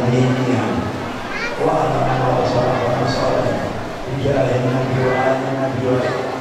dunia wa ala wa sallam bijahi nabi wa ala nabi wa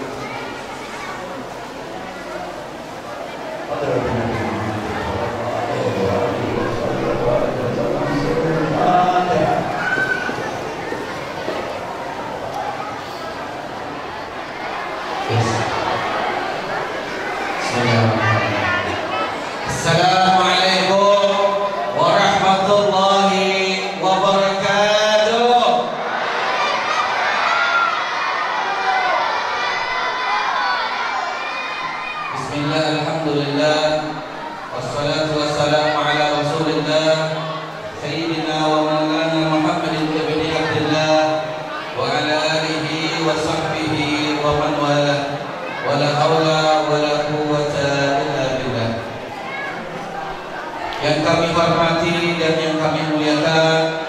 Yang kami hormati dan yang kami muliakan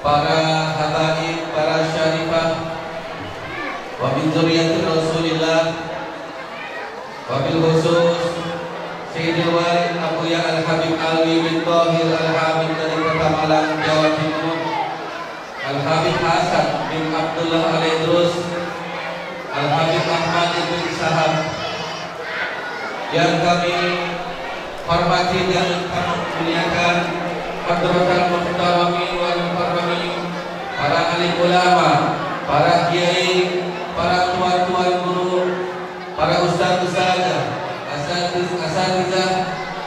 para habaib, para syarifah wa min dzurriyyatir Rasulillah wa bil khusus Sayyidil Walid Abuya Al-Habib Alwi bin Thahir Al-Habib dari Kota Malang, Jawa Timur, Al-Habib Hasan bin Abdullah Al-Idrus, Al-Habib Ahmad bin Sahab, yang kami hormati dan kami muliakan Hadratul Muhtarami wal Mukarramin, para alim ulama, para kiai, para tuan-tuan guru, para ustaz-ustazah, asatizah,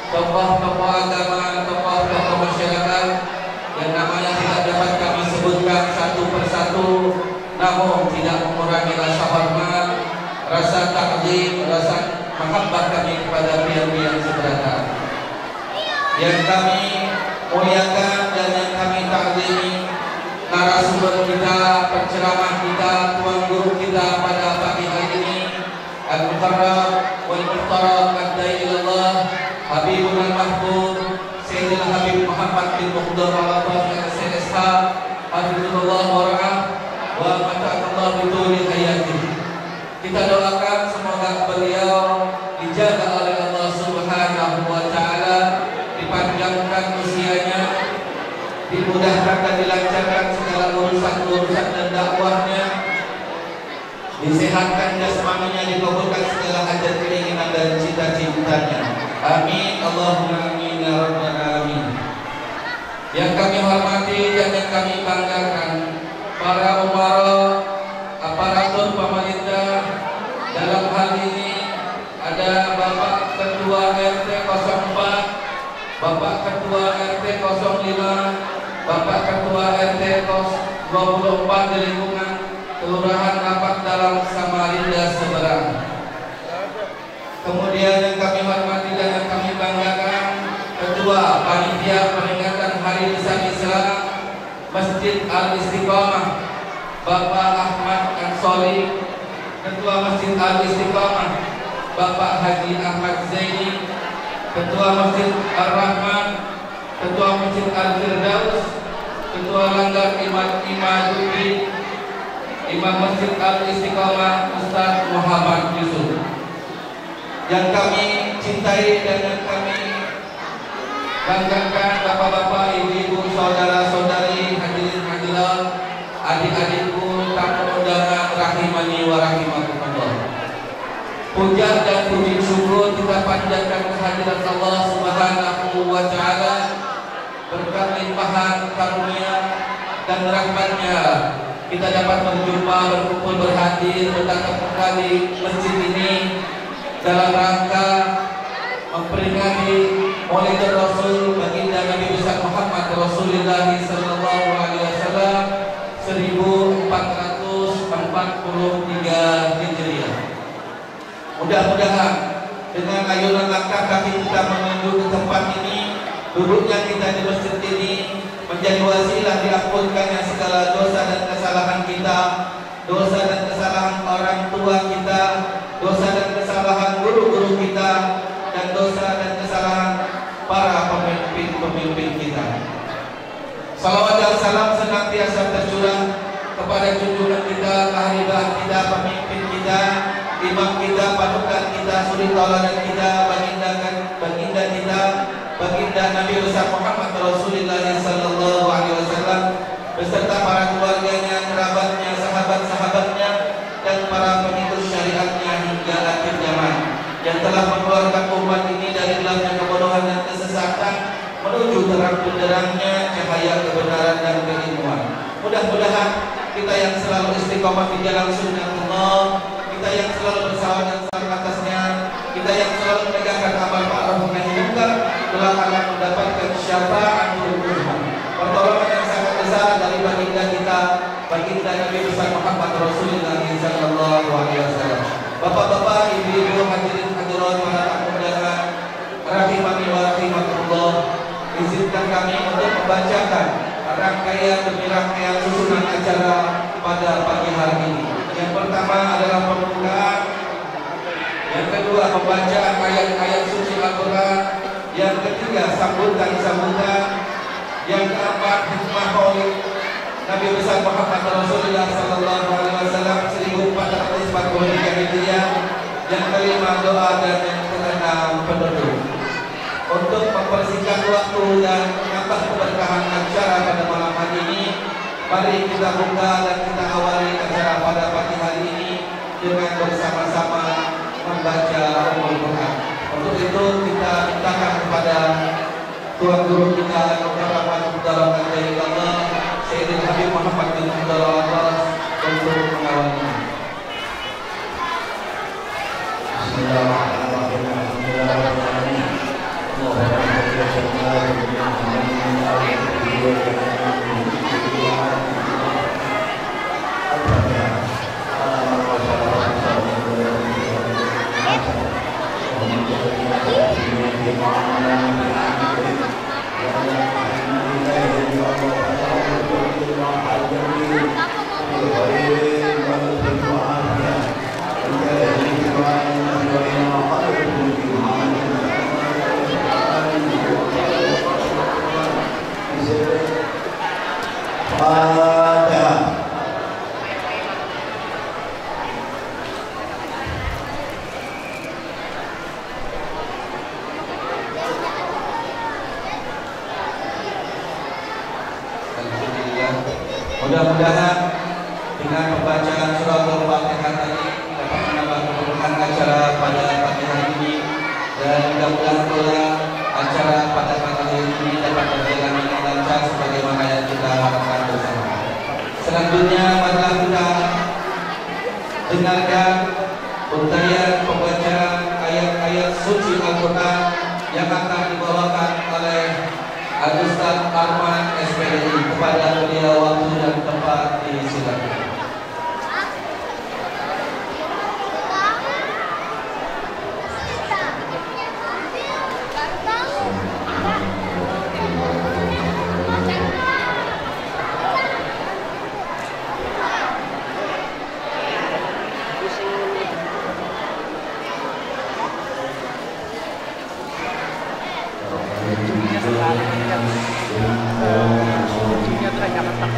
tokoh-tokoh agama, tokoh-tokoh masyarakat yang namanya tidak dapat kami sebutkan satu persatu, namun tidak mengurangi rasa hormat, rasa takzim, rasa mahabbah kami kepada beliau-beliau seberata yang kami muliakan dan yang kami takzimi narasumber kita, penceramah kita, tuan guru kita pada pagi hari ini, Al-Mukarram wal Muhtaram Ad-Dai ilallah Habibun Al-Mahbub Sayyidil Habib Muhammad bin Muqdar Al-Fatih SSH Hafizullah wara'ah wa mata'allah bituli hayati. Kita doakan semoga beliau dijaga oleh Allah Subhanahu wa ta'ala, dipanjangkan usianya, dimudahkan dan dilancarkan segala urusan-urusan dan dakwahnya, disehatkan jasmaninya, dikabulkan segala hajat keinginan dan cita-citanya. Amin Allahumma amin ya rabbal alamin. Yang kami hormati dan yang kami banggakan para umara, aparatur pemerintah, dalam hal ini ada Bapak Ketua RT 04, Bapak Ketua RT 05, Bapak Ketua RT 24 di lingkungan Kelurahan Rapat Dalam Samarinda Seberang. Kemudian yang kami hormati dan yang kami banggakan Ketua Panitia Peringatan Hari Lisan Islam Masjid Al-Istiqamah Bapak Ahmad Ansori, Ketua Masjid Al-Istiqamah Bapak Haji Ahmad Zaini, Ketua Masjid Ar-Rahman, Ketua Masjid Al-Firdaus, Ketua Langgar Imaduddin, Imam Masjid Al-Istiqamah Ustaz Muhammad Yusuf. Yang kami cintai dan yang kami banggakan bapak-bapak, ibu-ibu, saudara-saudari, hadirin hadirat, adik-adikku, tamu undangan rahimani wa rahimakumullah. Puja dan puji syukur kita panjatkan kehadirat Allah Subhanahu wa ta'ala, berkat limpahan karunia dan rahmatnya kita dapat berjumpa, berkumpul, berhadir, bertatap muka di masjid ini dalam rangka memperingati Maulid Rasul baginda Nabi besar Muhammad Rasulullah sallallahu alaihi wasallam 1443 Hijriah. Mudah-mudahan dengan ayunan langkah kaki kita menuju ke tempat ini, duduknya kita di masjid ini menjadi wasilah diampunkannya segala dosa dan kesalahan kita, dosa dan kesalahan orang tua kita, dosa dan kesalahan guru-guru kita, dan dosa dan kesalahan para pemimpin-pemimpin kita. Salawat dan salam senantiasa tercurah kepada junjungan kita, sahabat kita, pemimpin kita, imam kita, panutan kita, suri tauladan kita, baginda kita baginda Nabi besar Muhammad Rasulullah sallallahu alaihi wasallam beserta para keluarganya, kerabatnya, sahabat-sahabatnya dan para pengikut syariatnya hingga akhir zaman, yang telah mengeluarkan umat ini dari gelapnya kebodohan dan kesesatan menuju terang benderangnya cahaya kebenaran dan keilmuan. Mudah-mudahan kita yang selalu istiqomah di jalan sunnatullah, kita yang selalu bersahabat dan saling atasnya, kita yang selalu menegakkan amal ma'ruf nahi munkar telah akan mendapatkan syafaatul uzma, pertolongan yang sangat besar dari baginda kita, baginda Nabi besar Muhammad Rasulullah sallallahu alaihi wasallam. Bapak-bapak, ibu-ibu, hadirin hadirat, para tamu undangan rahimani wa rahimakumullah, izinkan kami untuk membacakan rangkaian demi rangkaian susunan acara pada pagi hari ini. Yang pertama adalah pembukaan, yang kedua pembacaan ayat-ayat suci Al-Quran, yang ketiga sambutan-sambutan, yang keempat hikmah maulid Nabi besar Muhammad Rasulullah sallallahu alaihi wasallam 1443 Hijriah, yang kelima doa dan yang keenam penutup. Untuk mempersingkat waktu dan menambah keberkahan acara pada malam hari ini, mari kita buka dan kita awali acara pada pagi hari ini dengan bersama-sama membaca Ummul Quran. Untuk itu kita mintakan kepada Tuan Guru kita Al-Mukarram Mudarrah dari Allah Sayyidina Habib Muhammad bin Abdullah Abbas untuk mengawalnya. Mudah-mudahan dengan pembacaan surah Al-Fatihah tadi dapat menambah keberkahan acara pada pagi hari ini, dan mudah-mudahan pula acara pada pagi hari ini dapat berjalan dengan lancar sebagaimana yang kita harapkan bersama. Selanjutnya marilah kita dengarkan untayan pembacaan ayat-ayat suci Al-Quran yang akan dibawakan oleh Al-Ustaz Arman SPDI. Kepada beliau waktu dan tempat disilakan. Jangan tak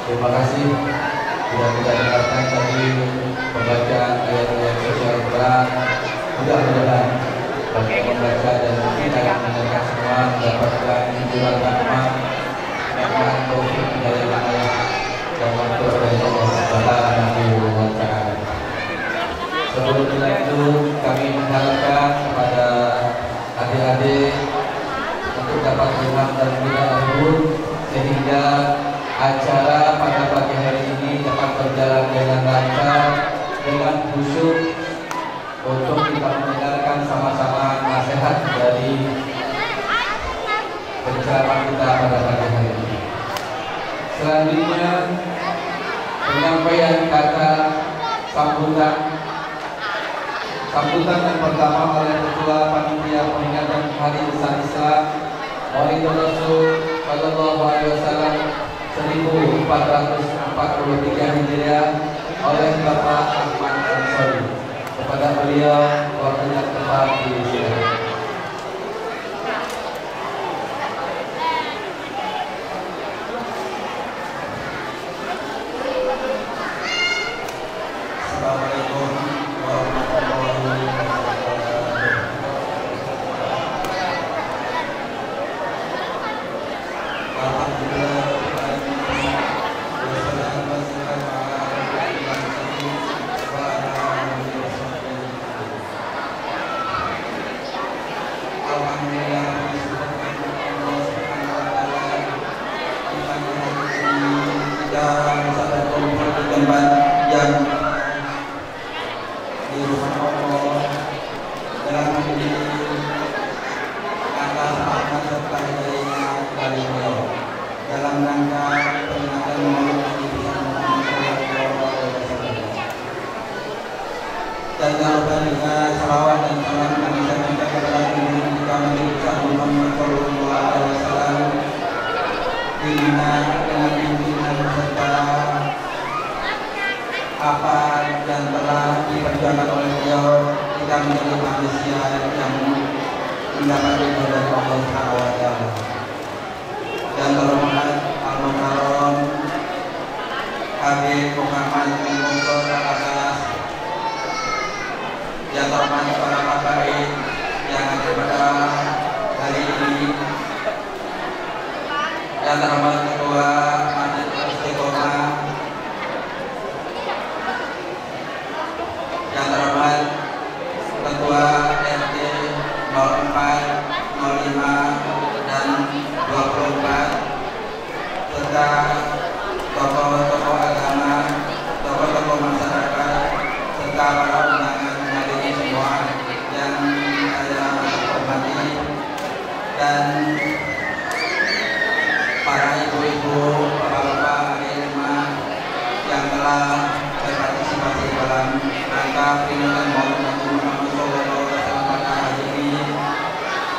Terima kasih sudah kita dengarkan tadi pembacaan ayat-ayat suci Al-Quran. Mudah-mudahan bagi pembaca dan kita yang mendengarkan semua mendapatkan hiburan rahmat, nikmat, taufik dari Allah dan maghfirah dari Allah Subhanahu wa Ta'ala. Sebelum itu kami mengharapkan kepada adik-adik untuk dapat berhubung dan berhubung sehingga acara pada pagi hari ini dapat berjalan dengan lancar, dengan khusyuk untuk kita mendengarkan sama-sama nasihat dari penceramah kita pada pagi hari ini. Selanjutnya penyampaian kata sambutan yang pertama oleh Ketua Panitia Peringatan Hari Besar Islam Maulid Rasul Sallallahu Alaihi Wasallam 1443 Hijriah oleh Bapak Ahmad Ansori. Kepada beliau waktunya tepat diisikan. Assalamualaikum warahmatullahi wabarakatuh. Alhamdulillah. Tempat yang di rumah Allah dalam menjadi atas amanah serta hidayahnya dari beliau dalam rangka peringatan Maulid Nabi Muhammad SAW. Dan jangan lupa juga salawat dan salam kami sampaikan kepada Nabi kita Nabi Muhammad SAW di mana dengan pimpinan serta apa yang telah diperjuangkan oleh beliau, kita menjadi manusia yang mendapat ridho dari Allah Subhanahu wa Ta'ala. Dan terhormat Al-Mukarram Habib Muhammad bin Mustafa Al-Atas, yang terhormat para habaib yang ada pada hari ini, yang terhormat Ketua Majelis Istiqomah, yang terhormat Ketua RT 04, 05 dan 24 serta tokoh-tokoh agama, tokoh-tokoh masyarakat serta para undangan hadirin semua yang saya hormati, dan para ibu-ibu, bapak-bapak, adik-adik yang telah berpartisipasi dalam rangka peringatan Maulid Nabi Muhammad SAW pada hari ini.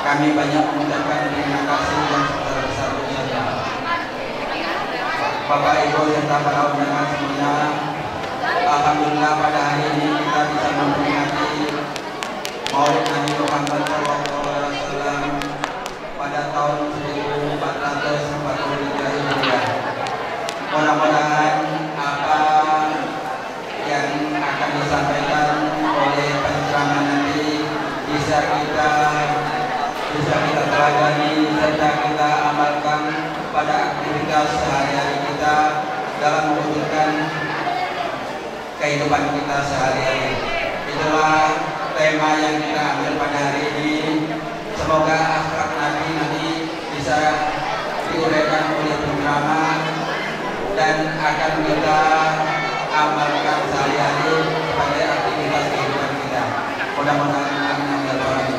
Kami banyak mengucapkan terima kasih yang sebesar Bapak Ibu serta para undangan semuanya, alhamdulillah pada hari ini kita bisa memperingati Maulid Nabi Muhammad SAW pada tahun 1440 Hijriah. Mudah-mudahan apa yang akan disampaikan oleh penceramah nanti bisa kita teladani serta kita amalkan pada aktivitas sehari-hari kita dalam mewujudkan kehidupan kita sehari-hari. Itulah tema yang kita ambil pada hari ini. Semoga akhlak Nabi nanti bisa diuraikan oleh penceramah dan akan kita amalkan sehari-hari sebagai aktivitas kehidupan kita. Mudah-mudahan amin amin ya Tuhan.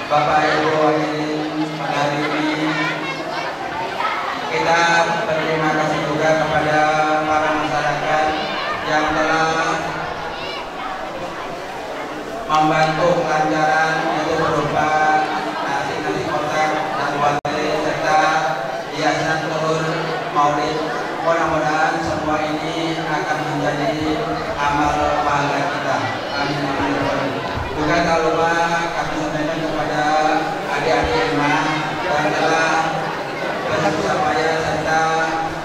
Bapak Ibu hadirin, pada hari ini kita berterima kasih juga kepada para masyarakat yang telah membantu kelancaran, yaitu berupa nasi kotak dan wali serta hiasan telur maulid. Mudah-mudahan semua ini akan menjadi amal pahala kita. Amin amin. Juga tak lupa kami sampaikan kepada adik-adik imam yang telah bersusah payah serta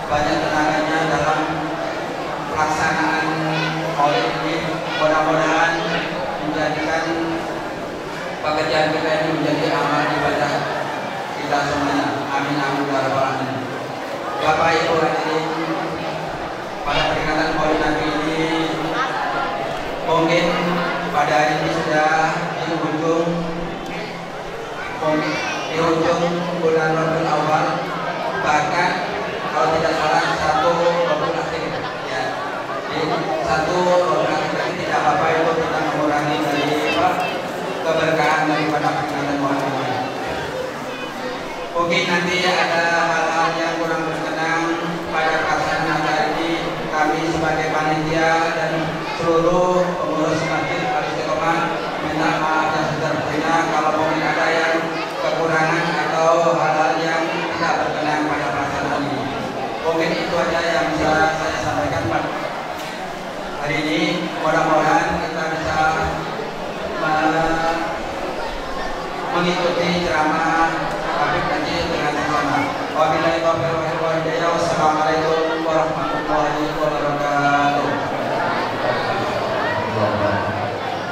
banyak tenaganya dalam pelaksanaan maulid ini. Mudah-mudahan menjadikan pekerjaan kita ini menjadi amal ibadah kita semuanya. Amin amin ya rabbal alamin. Bapak Ibu hadirin, pada peringatan Maulid Nabi ini mungkin pada hari ini sudah di ujung bulan Rabiul Awal, bahkan kalau tidak salah 1 Rabiul Akhir ya. Di 1 Rabiul Akhir ini tidak apa-apa itu kita mengurangi dari keberkahan daripada peringatan Maulid ini. Mungkin nanti ada hal-hal yang kurang berkenan pada pelaksanaan acara ini. Kami sebagai panitia dan seluruh pengurus masjid Al-Istiqomah minta maaf yang sebesar-besarnya kalau mungkin ada yang kekurangan atau hal-hal yang tidak berkenan pada pelaksanaan ini. Mungkin itu aja yang bisa saya sampaikan Pak hari ini. Mudah-mudahan kita bisa mengikuti ceramah Habib nanti dengan sama. Wabillahi taufiq wal hidayah. Wassalamualaikum warahmatullahi wabarakatuh.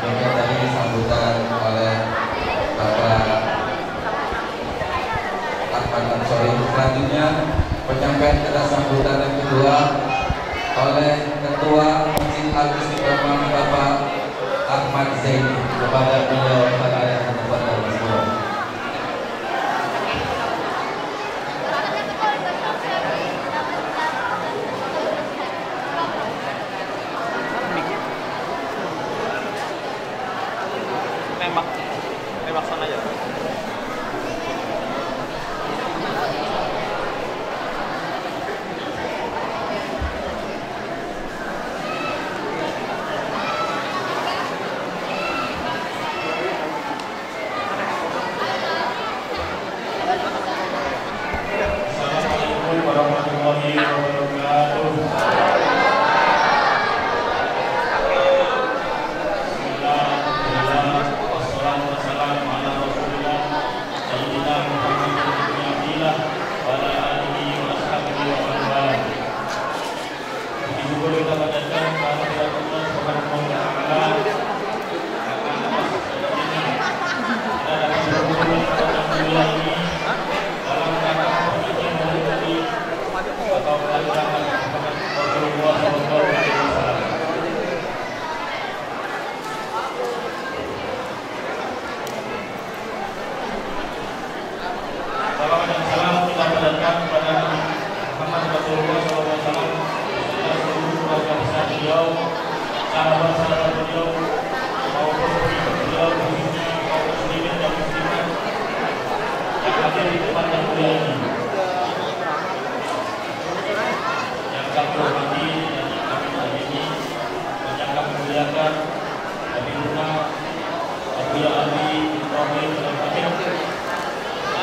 Ini tadi sambutan oleh Bapak Ahmad Ansori. Selanjutnya penyampaian kata sambutan yang kedua oleh Ketua Masjid Al-Istiqomah Bapak Ahmad Zaini. Kepada beliau saya kepada beliau. Tembak sana aja. Assalamualaikum warahmatullahi wabarakatuh. Salam dan salam kita panjatkan kepada Muhammad Rasulullah SAW, seluruh keluarga besar beliau, sahabat-sahabat beliau, maupun pengikut beliau, khususnya kaum muslimin dan muslimat yang hadir di tempat yang mulia ini. Yang kami hormati dan kami sayangi, dan yang kami muliakan, Habib Luna, Abuya Ali, Ibrahim, dan Habib dan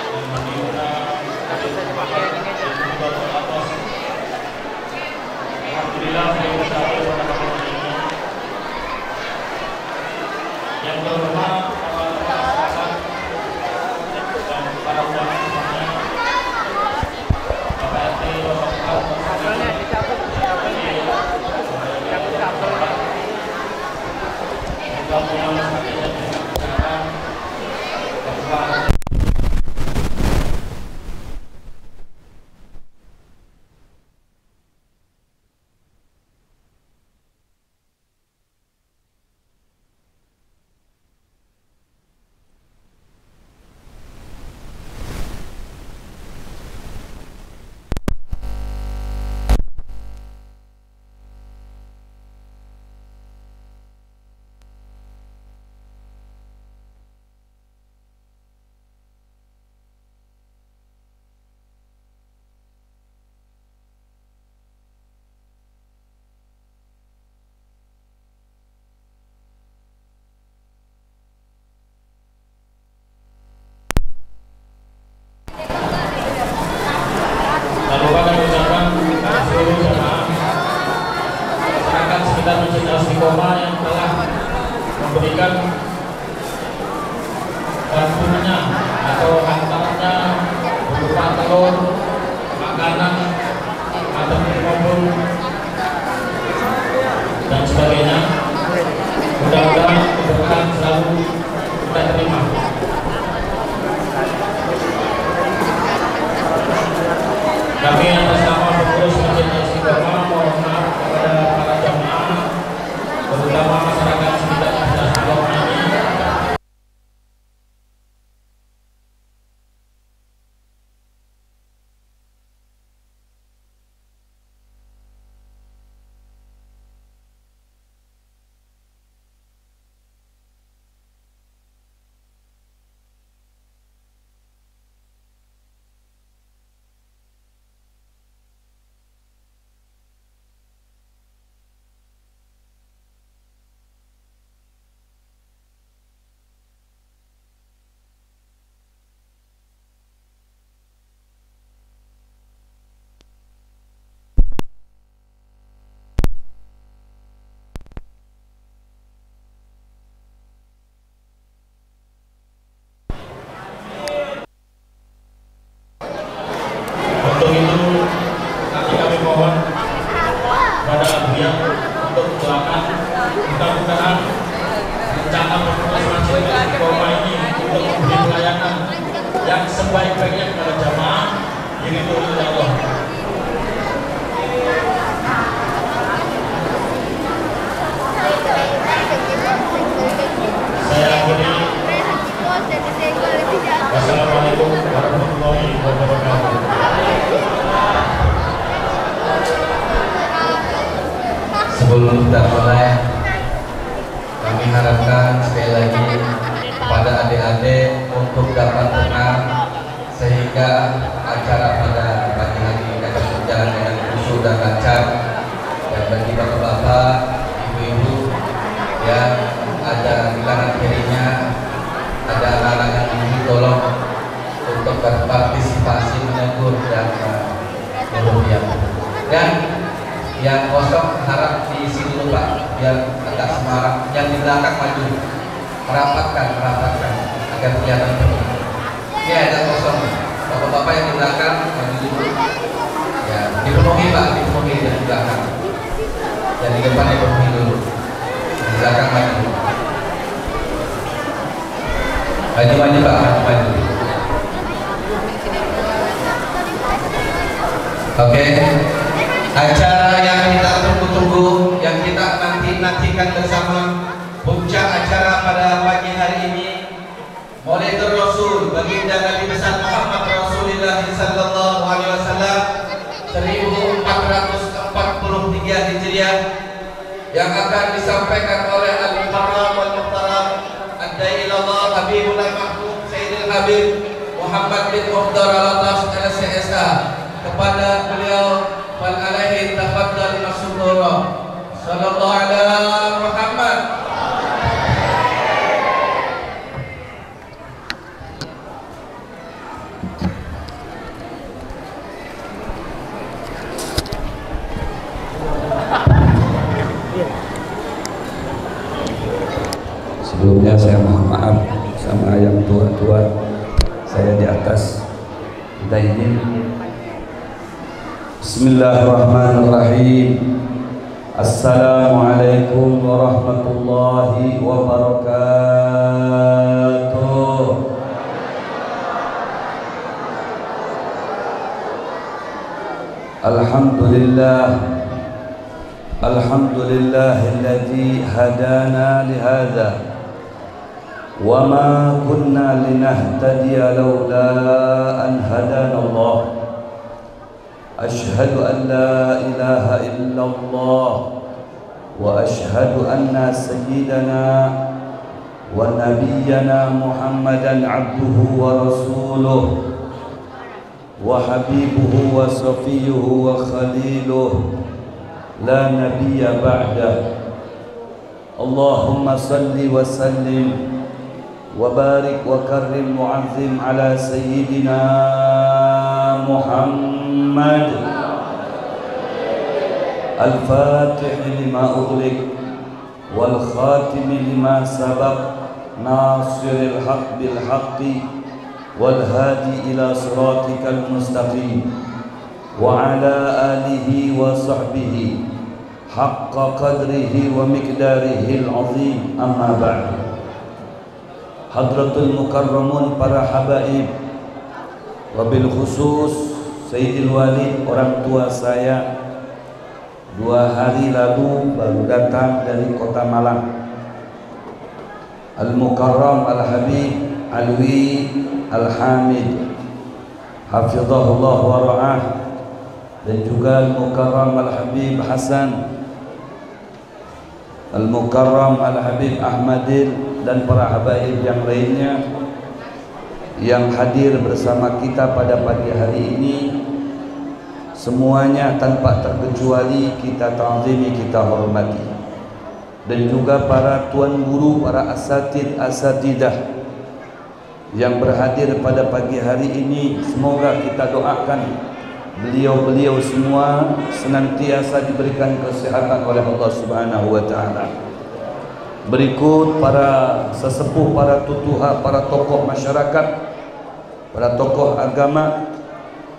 Habibuna, Habib Muhammad, dan juga atas motor, makanan, atau mobil dan sebagainya. Mudah-mudahan keberkahan selalu kita terima. Kami atas nama pengurus Masjid Istiqomah mohon maaf kepada para jamaah, terutama masyarakat sekitar Masjid Istiqomah ini. Untuk itu nanti kami mohon pada beliau untuk doakan mudah-mudahan rencana pengurus Masjid Istiqomah ini untuk memberi pelayanan yang sebaik-baiknya kepada jamaah diridhoi oleh Allah. Saya akhiri. Wassalamualaikum warahmatullahi wabarakatuh. Sebelum kita mulai, kami harapkan sekali lagi kepada adik-adik untuk dapat tenang sehingga acara pada pagi hari ini dapat berjalan dengan khusyuk dan lancar. Dan bagi bapak-bapak, ibu-ibu yang ada di kanan kirinya ada anak-anak yang ingin tolong untuk berpartisipasi menegur dan merupiah. Dan yang kosong harap diisi dulu Pak, biar agak semarak. Yang di belakang maju, merapatkan agar kelihatan penuh. Ini ada kosong, bapak-bapak yang di belakang maju dulu. Ya, dipenuhi Pak, dipenuhi dari belakang. Yang di depan dipenuhi dulu, di belakang maju. Maju Pak, maju. Oke. Acara yang kita tunggu-tunggu, yang kita nantikan bersama, puncak acara pada pagi hari ini, Maulidur Rasul baginda Nabi besar Muhammad Rasulullah sallallahu alaihi wasallam 1443 Hijriah yang akan disampaikan oleh Al-Mukarram wal-Muhtaram Ad-Dai ilallah Habibul Mahmud Sayyidil Habib Muhammad bin Mukhtar Al-Atas LCSK. Kepada beliau wal alaihi tafaddal masrura sallallahu ala Muhammad. Sebelumnya saya mohon maaf sama yang tua-tua, saya di atas. Kita izin. Bismillahirrahmanirrahim. Assalamualaikum warahmatullahi wabarakatuh. Alhamdulillahilladzi hadana lihadza wa ma kunna linahtadiya laula an hadana Allah. Ashhadu an la ilaha illallah wa ashhadu anna sayyidana wa nabiyyana Muhammadan abduhu wa rasuluh wa habibuhu wa safiyuhu wa khaliluh la nabiyya ba'dah. Allahumma salli wa sallim wa barik wa karrim mu'azzim ala sayyidina Muhammad al-fatih lima ughliq wal khatim lima sabaq nasiril haqq bil haqqi والهادي إلى صراطك المستقيم وعلى آله وصحبه حق قدره ومقداره العظيم. أما بعد. Hadratul Mukarramun, para habaib, wabil khusus Sayyidil Walid, orang tua saya 2 hari lalu baru datang dari kota Malang. Al-Mukarram Al-Habib Alwi Al-Hamid hafizahullah wa ra'ah, dan juga Al-Mukarram Al-Habib Hasan, Al-Mukarram Al-Habib Ahmadil, dan para habaib yang lainnya yang hadir bersama kita pada pagi hari ini. Semuanya tanpa terkecuali kita ta'zimi, kita hormati. Dan juga para tuan guru, para asatidah yang berhadir pada pagi hari ini. Semoga kita doakan beliau-beliau semua senantiasa diberikan kesehatan oleh Allah Subhanahu wa taala. Berikut para sesepuh, para tutuha, para tokoh masyarakat, para tokoh agama,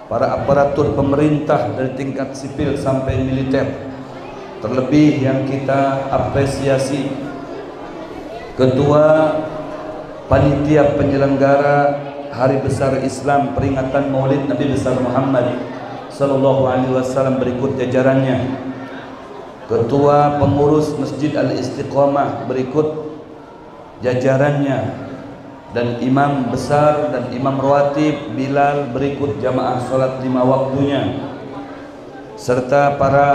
para aparatur pemerintah dari tingkat sipil sampai militer. Terlebih yang kita apresiasi Ketua Panitia Penyelenggara Hari Besar Islam peringatan Maulid Nabi besar Muhammad sallallahu alaihi wasallam, berikut jajarannya. Ketua Pengurus Masjid Al-Istiqomah berikut jajarannya, dan Imam Besar dan Imam Rawatib Bilal berikut jamaah sholat 5 waktunya, serta para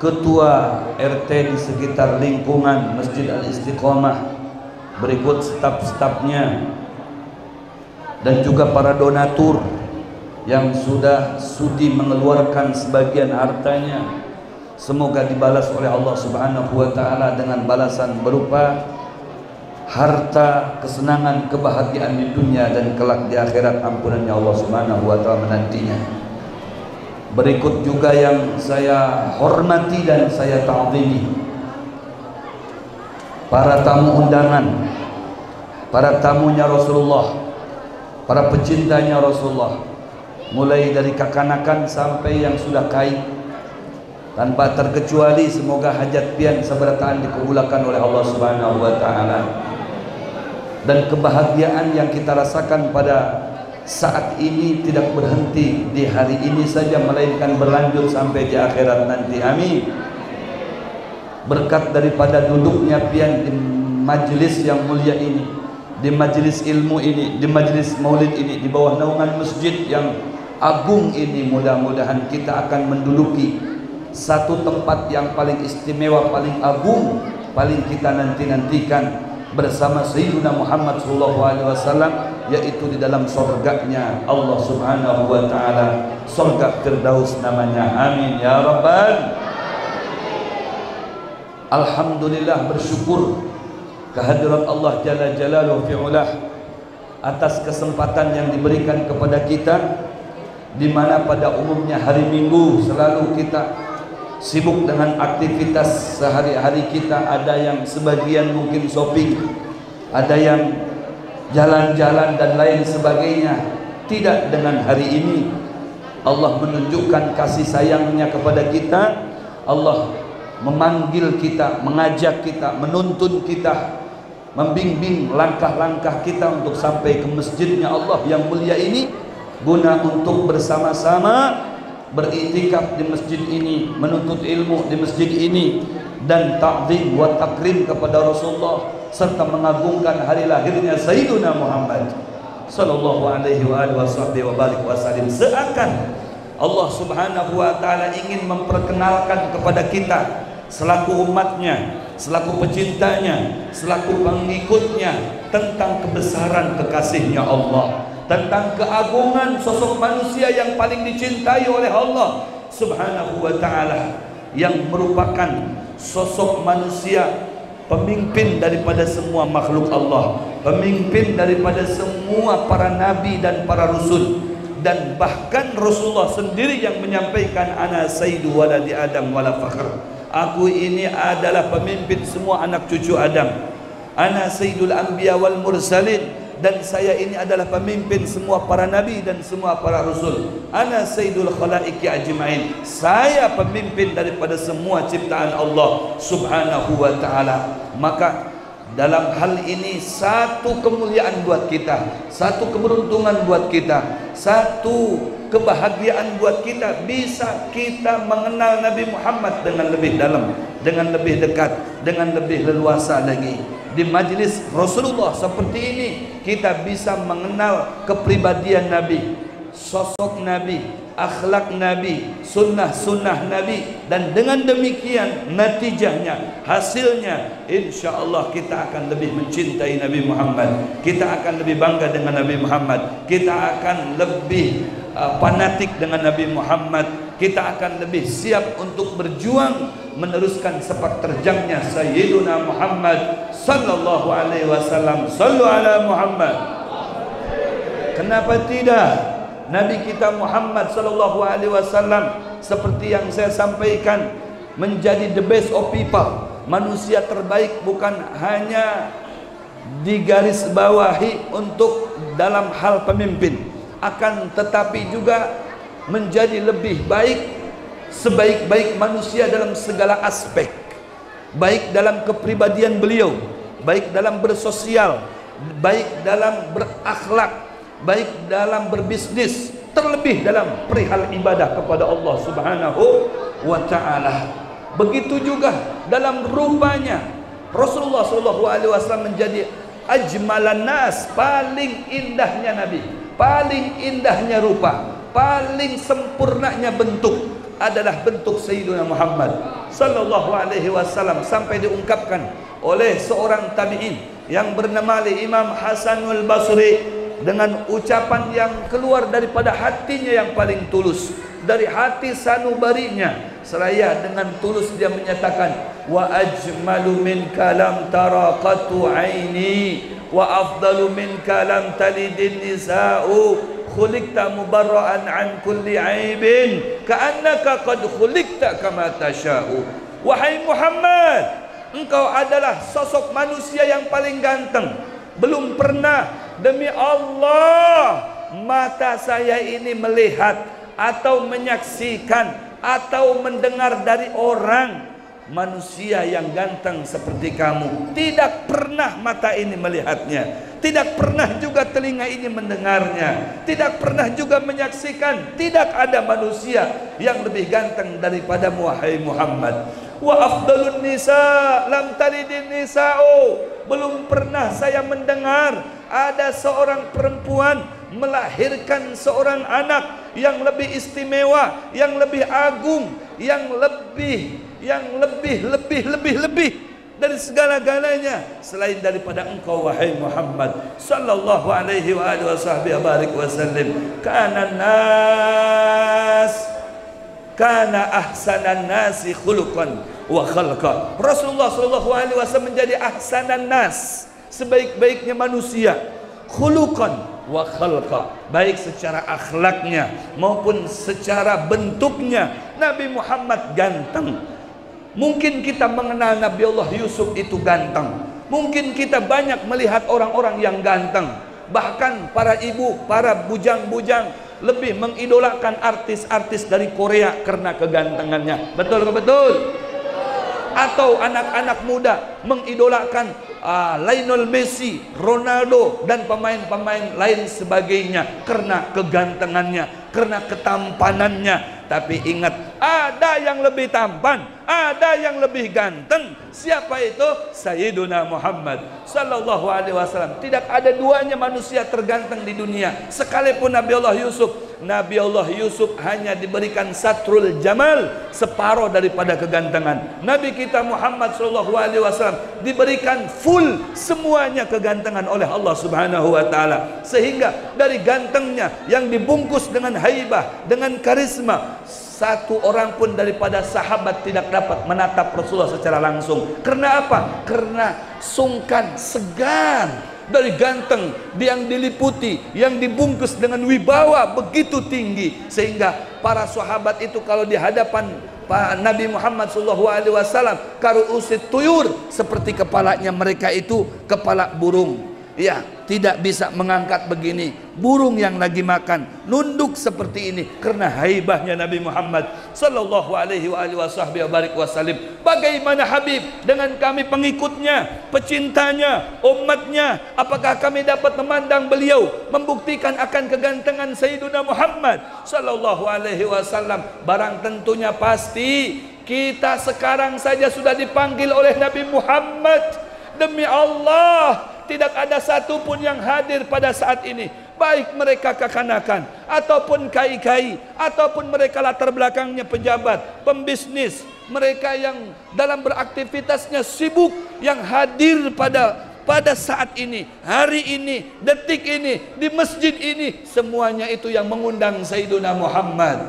ketua RT di sekitar lingkungan Masjid Al-Istiqomah berikut staf-stafnya, dan juga para donatur yang sudah sudi mengeluarkan sebagian hartanya. Semoga dibalas oleh Allah Subhanahu wa taala dengan balasan berupa harta, kesenangan, kebahagiaan di dunia dan kelak di akhirat ampunannya Allah Subhanahu wa taala menantinya. Berikut juga yang saya hormati dan saya ta'zimi para tamu undangan, para tamunya Rasulullah, para pecintanya Rasulullah, mulai dari kekanakan sampai yang sudah kai. Tanpa terkecuali semoga hajat pian sabarataan dikabulkan oleh Allah Subhanahu wa taala. Dan kebahagiaan yang kita rasakan pada saat ini tidak berhenti di hari ini saja, melainkan berlanjut sampai di akhirat nanti. Amin. Berkat daripada duduknya pian di majelis yang mulia ini, di majelis ilmu ini, di majelis maulid ini, di bawah naungan masjid yang agung ini, mudah-mudahan kita akan menduduki satu tempat yang paling istimewa, paling agung, paling kita nanti-nantikan bersama Sayyidina Muhammad SAW, yaitu di dalam surganya Allah Subhanahu wa taala, surga Firdaus namanya. Amin ya rabbal. Alhamdulillah, bersyukur kehadirat Allah Jalla Jalaluhu fi'ulah atas kesempatan yang diberikan kepada kita, di mana pada umumnya hari Minggu selalu kita sibuk dengan aktivitas sehari-hari kita. Ada yang sebagian mungkin shopping, ada yang jalan-jalan dan lain sebagainya. Tidak, dengan hari ini Allah menunjukkan kasih sayangnya kepada kita. Allah memanggil kita, mengajak kita, menuntun kita, membimbing langkah-langkah kita untuk sampai ke masjidnya Allah yang mulia ini, guna untuk bersama-sama beriktikaf di masjid ini, menuntut ilmu di masjid ini, dan ta'zim wa takrim kepada Rasulullah, serta mengagungkan hari lahirnya Sayyidina Muhammad sallallahu alaihi wa barik wasallam. Seakan Allah Subhanahu wa taala ingin memperkenalkan kepada kita selaku umatnya, selaku pecintanya, selaku pengikutnya, tentang kebesaran kekasihnya Allah, tentang keagungan sosok manusia yang paling dicintai oleh Allah Subhanahu wa taala, yang merupakan sosok manusia pemimpin daripada semua makhluk Allah, pemimpin daripada semua para nabi dan para rasul, dan bahkan Rasulullah sendiri yang menyampaikan ana sayyidu waladi Adam wala fakhr. Aku ini adalah pemimpin semua anak cucu Adam. Ana sayyidul anbiya wal mursalin, dan saya ini adalah pemimpin semua para nabi dan semua para rasul. Ana sayyidul khalaiqi ajmain. Saya pemimpin daripada semua ciptaan Allah Subhanahu wa taala. Maka dalam hal ini satu kemuliaan buat kita, satu keberuntungan buat kita, satu kebahagiaan buat kita, bisa kita mengenal Nabi Muhammad dengan lebih dalam, dengan lebih dekat, dengan lebih leluasa lagi. Di majlis Rasulullah seperti ini kita bisa mengenal kepribadian Nabi, sosok Nabi, akhlak Nabi, sunnah-sunnah Nabi, dan dengan demikian natijahnya, hasilnya, insya Allah kita akan lebih mencintai Nabi Muhammad, kita akan lebih bangga dengan Nabi Muhammad, kita akan lebih fanatik dengan Nabi Muhammad, kita akan lebih siap untuk berjuang meneruskan sepak terjangnya Sayyiduna Muhammad sallallahu alaihi wasallam. Sallu ala Muhammad. Kenapa tidak? Nabi kita Muhammad sallallahu alaihi wasallam seperti yang saya sampaikan menjadi the best of people, manusia terbaik bukan hanya digaris bawahi untuk dalam hal pemimpin, akan tetapi juga menjadi lebih baik, sebaik-baik manusia dalam segala aspek, baik dalam kepribadian beliau, baik dalam bersosial, baik dalam berakhlak, baik dalam berbisnis, terlebih dalam perihal ibadah kepada Allah Subhanahu wa taala. Begitu juga dalam rupanya Rasulullah sallallahu alaihi wasallam menjadi ajmalan nas, paling indahnya nabi, paling indahnya rupa, paling sempurnanya bentuk adalah bentuk Sayyidina Muhammad sallallahu alaihi wasallam, sampai diungkapkan oleh seorang tabi'in yang bernama Imam Hasanul Basri dengan ucapan yang keluar daripada hatinya yang paling tulus, dari hati sanubarinya, seraya dengan tulus dia menyatakan, wa ajmalu min kalam taraqatu aini wa afdalu min kalam talidin nisa'u khuliqta mubarra'an an kulli aibin ka'annaka qad khuliqta kama tasha'u. Wahai Muhammad, engkau adalah sosok manusia yang paling ganteng. Belum pernah, demi Allah, mata saya ini melihat atau menyaksikan atau mendengar dari orang manusia yang ganteng seperti kamu. Tidak pernah mata ini melihatnya, tidak pernah juga telinga ini mendengarnya, tidak pernah juga menyaksikan. Tidak ada manusia yang lebih ganteng daripadamu wahai Muhammad. Wa afdalun nisa lam talidin nisa'u. Belum pernah saya mendengar ada seorang perempuan melahirkan seorang anak yang lebih istimewa, yang lebih agung, yang lebih dari segala-galanya selain daripada engkau wahai Muhammad sallallahu alaihi wa alihi wasallam. Kana ahsanan nasi khuluqan wa khalqa. Rasulullah sallallahu alaihi wasallam menjadi ahsanan nas, sebaik-baiknya manusia, khuluqan wa khalqa, baik secara akhlaknya maupun secara bentuknya. Nabi Muhammad ganteng. Mungkin kita mengenal Nabi Allah Yusuf itu ganteng, mungkin kita banyak melihat orang-orang yang ganteng, bahkan para ibu, para bujang-bujang lebih mengidolakan artis-artis dari Korea karena kegantengannya. Betul ke betul? Atau anak-anak muda mengidolakan Lionel Messi, Ronaldo, dan pemain-pemain lain sebagainya karena kegantengannya, karena ketampanannya. Tapi ingat, ada yang lebih tampan, ada yang lebih ganteng. Siapa itu? Sayyiduna Muhammad sallallahu alaihi wasallam. Tidak ada duanya manusia terganteng di dunia. Sekalipun Nabi Allah Yusuf, Nabi Allah Yusuf hanya diberikan satrul jamal, separuh daripada kegantengan. Nabi kita Muhammad sallallahu alaihi wasallam diberikan full semuanya kegantengan oleh Allah Subhanahu wa taala, sehingga dari gantengnya yang dibungkus dengan haibah, dengan karisma, satu orang pun daripada sahabat tidak dapat menatap Rasulullah secara langsung. Karena apa? Karena sungkan, segan dari ganteng yang diliputi, yang dibungkus dengan wibawa begitu tinggi, sehingga para sahabat itu kalau di hadapan Nabi Muhammad SAW karu'usit tuyur, seperti kepalanya mereka itu kepala burung Ya, tidak bisa mengangkat begini. Burung yang lagi makan nunduk seperti ini karena haibahnya Nabi Muhammad sallallahu alaihi wasallam. Bagaimana Habib dengan kami pengikutnya, pecintanya, umatnya? Apakah kami dapat memandang beliau, membuktikan akan kegantengan Sayyiduna Muhammad sallallahu alaihi wasallam? Barang tentunya pasti kita sekarang saja sudah dipanggil oleh Nabi Muhammad. Demi Allah, tidak ada satupun yang hadir pada saat ini, baik mereka kekanakan ataupun kai-kai, ataupun mereka latar belakangnya pejabat, pembisnis, mereka yang dalam beraktivitasnya sibuk, yang hadir pada saat ini, hari ini, detik ini, di masjid ini, semuanya itu yang mengundang Sayyiduna Muhammad.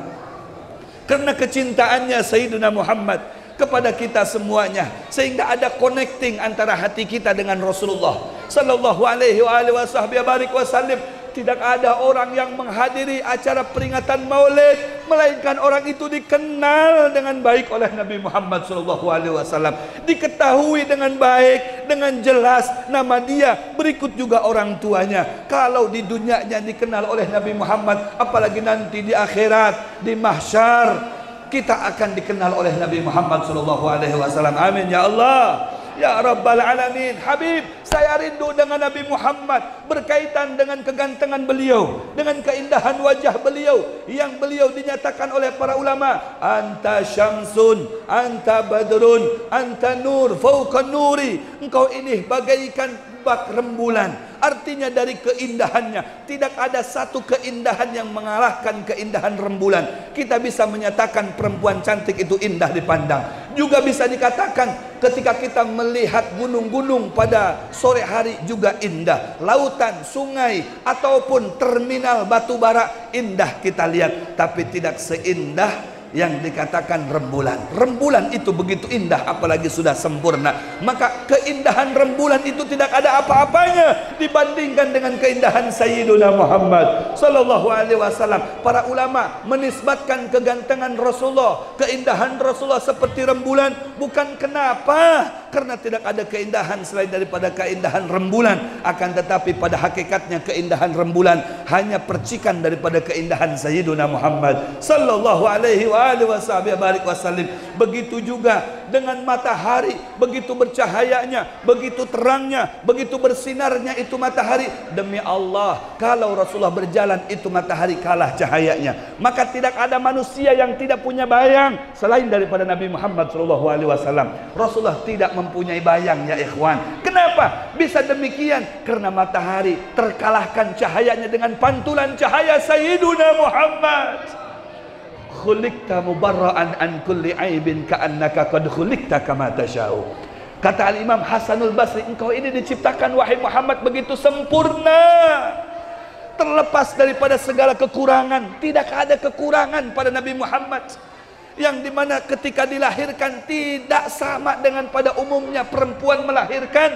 Karena kecintaannya Sayyiduna Muhammad kepada kita semuanya, sehingga ada connecting antara hati kita dengan Rasulullah sallallahu alaihi wasallam. Tidak ada orang yang menghadiri acara peringatan Maulid melainkan orang itu dikenal dengan baik oleh Nabi Muhammad sallallahu alaihi wasallam, diketahui dengan baik, dengan jelas nama dia, berikut juga orang tuanya. Kalau di dunianya dikenal oleh Nabi Muhammad, apalagi nanti di akhirat, di mahsyar, kita akan dikenal oleh Nabi Muhammad sallallahu alaihi wasallam. Amin ya Allah, ya Rabbal Alamin. Habib, saya rindu dengan Nabi Muhammad berkaitan dengan kegantengan beliau, dengan keindahan wajah beliau, yang beliau dinyatakan oleh para ulama, anta syamsun, anta badrun, anta nur fauqa nuri. Engkau ini bagaikan bak rembulan. Artinya dari keindahannya tidak ada satu keindahan yang mengalahkan keindahan rembulan. Kita bisa menyatakan perempuan cantik itu indah dipandang. Juga bisa dikatakan ketika kita melihat gunung-gunung pada sore hari juga indah. Lautan, sungai, ataupun terminal batu bara indah kita lihat, tapi tidak seindah yang dikatakan rembulan. Rembulan itu begitu indah, apalagi sudah sempurna. Maka keindahan rembulan itu tidak ada apa-apanya dibandingkan dengan keindahan Sayyiduna Muhammad sallallahu alaihi wasallam. Para ulama menisbatkan kegantengan Rasulullah, keindahan Rasulullah seperti rembulan, bukan kenapa? Karena tidak ada keindahan selain daripada keindahan rembulan. Akan tetapi pada hakikatnya keindahan rembulan hanya percikan daripada keindahan Sayyiduna Muhammad sallallahu alaihi wasallam. Begitu juga dengan matahari, begitu bercahayanya, begitu terangnya, begitu bersinarnya itu matahari. Demi Allah, kalau Rasulullah berjalan itu matahari kalah cahayanya. Maka tidak ada manusia yang tidak punya bayang selain daripada Nabi Muhammad sallallahu alaihi wasallam. Rasulullah tidak mempunyai bayang ya ikhwan. Kenapa bisa demikian? Karena matahari terkalahkan cahayanya dengan pantulan cahaya Sayyiduna Muhammad. Khuliqta mubarra'an an kulli aibin ka'annaka qad khuliqta kama tasha'u. Kata Al-Imam Hasanul Basri, engkau ini diciptakan wahai Muhammad begitu sempurna, terlepas daripada segala kekurangan. Tidak ada kekurangan pada Nabi Muhammad, yang dimana ketika dilahirkan tidak sama dengan pada umumnya perempuan melahirkan.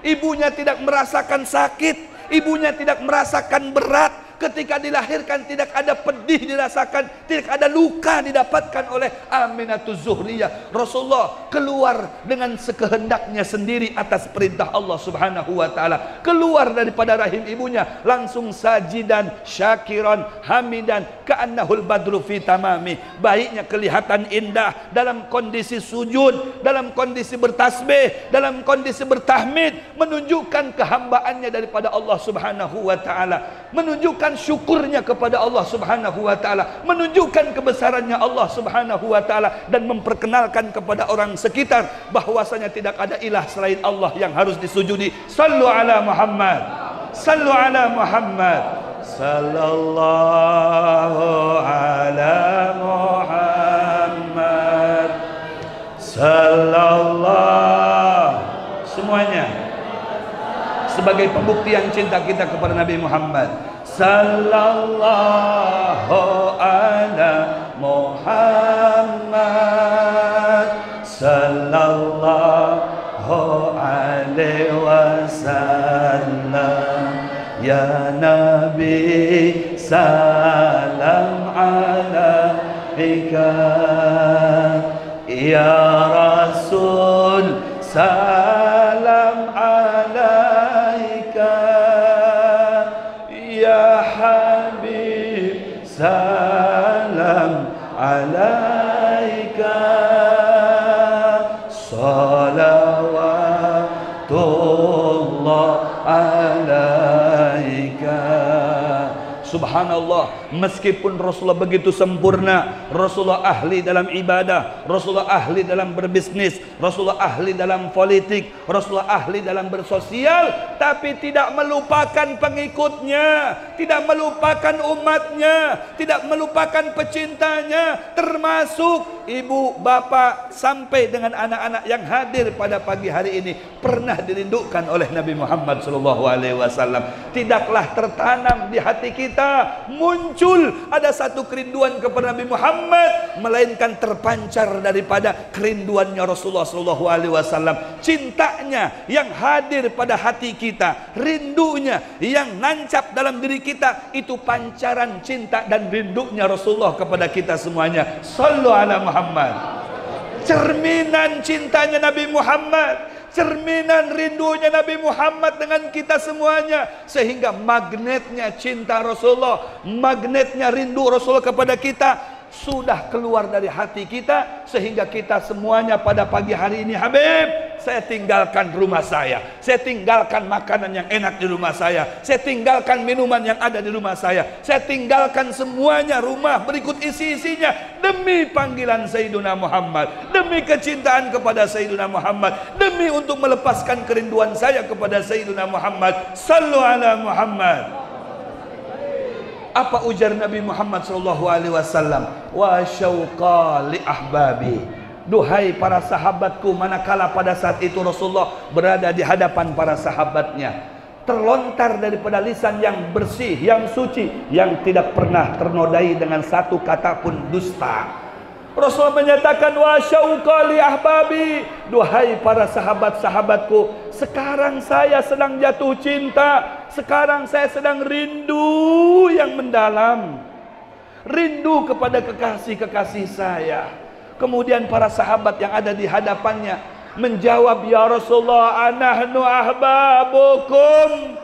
Ibunya tidak merasakan sakit, ibunya tidak merasakan berat. Ketika dilahirkan tidak ada pedih dirasakan, tidak ada luka didapatkan oleh Aminatul Zuhriyah. Rasulullah keluar dengan sekehendaknya sendiri atas perintah Allah Subhanahu wa taala. Keluar daripada rahim ibunya langsung sajidan, syakiran, hamidan, ka'annahul badru fi tamami. Baiknya kelihatan indah dalam kondisi sujud, dalam kondisi bertasbih, dalam kondisi bertahmid, menunjukkan kehambaannya daripada Allah Subhanahu wa taala, menunjukkan syukurnya kepada Allah Subhanahu wa taala, menunjukkan kebesarannya Allah Subhanahu wa taala, dan memperkenalkan kepada orang sekitar bahwasanya tidak ada ilah selain Allah yang harus disujudi. Sallu ala Muhammad, sallu ala Muhammad, sallallahu ala Muhammad, sallallahu, semuanya sebagai pembuktian cinta kita kepada Nabi Muhammad. Sallallahu ala Muhammad, sallallahu alaihi wasallam. Ya Nabi salam alaika, ya Rasul salam alaika, salam alaika salawatullah alaika. Subhanallah, meskipun Rasulullah begitu sempurna, Rasulullah ahli dalam ibadah, Rasulullah ahli dalam berbisnis, Rasulullah ahli dalam politik, Rasulullah ahli dalam bersosial, tapi tidak melupakan pengikutnya, tidak melupakan umatnya, tidak melupakan pecintanya, termasuk ibu, bapak, sampai dengan anak-anak yang hadir pada pagi hari ini pernah dirindukan oleh Nabi Muhammad SAW. Tidaklah tertanam di hati kita, muncul ada satu kerinduan kepada Nabi Muhammad, melainkan terpancar daripada kerinduannya Rasulullah SAW. Cintanya yang hadir pada hati kita, rindunya yang nancap dalam diri kita, itu pancaran cinta dan rindunya Rasulullah kepada kita semuanya. Sallu ala Muhammad. Cerminan cintanya Nabi Muhammad, cerminan rindunya Nabi Muhammad dengan kita semuanya, sehingga magnetnya cinta Rasulullah, magnetnya rindu Rasulullah kepada kita sudah keluar dari hati kita, sehingga kita semuanya pada pagi hari ini, Habib, saya tinggalkan rumah saya tinggalkan makanan yang enak di rumah saya tinggalkan minuman yang ada di rumah saya tinggalkan semuanya, rumah berikut isi-isinya, demi panggilan Sayyiduna Muhammad, demi kecintaan kepada Sayyiduna Muhammad, demi untuk melepaskan kerinduan saya kepada Sayyiduna Muhammad. Sallu ala Muhammad. Apa ujar Nabi Muhammad SAW? Wa syauqa li ahbabi. Duhai para sahabatku, manakala pada saat itu Rasulullah berada di hadapan para sahabatnya, terlontar daripada lisan yang bersih, yang suci, yang tidak pernah ternodai dengan satu kata pun dusta. Rasulullah menyatakan, wa syauqa li ahbabi, duhai para sahabat-sahabatku, sekarang saya sedang jatuh cinta, sekarang saya sedang rindu yang mendalam, rindu kepada kekasih-kekasih saya. Kemudian para sahabat yang ada di hadapannya menjawab, ya Rasulullah, anahnu ahbabukum.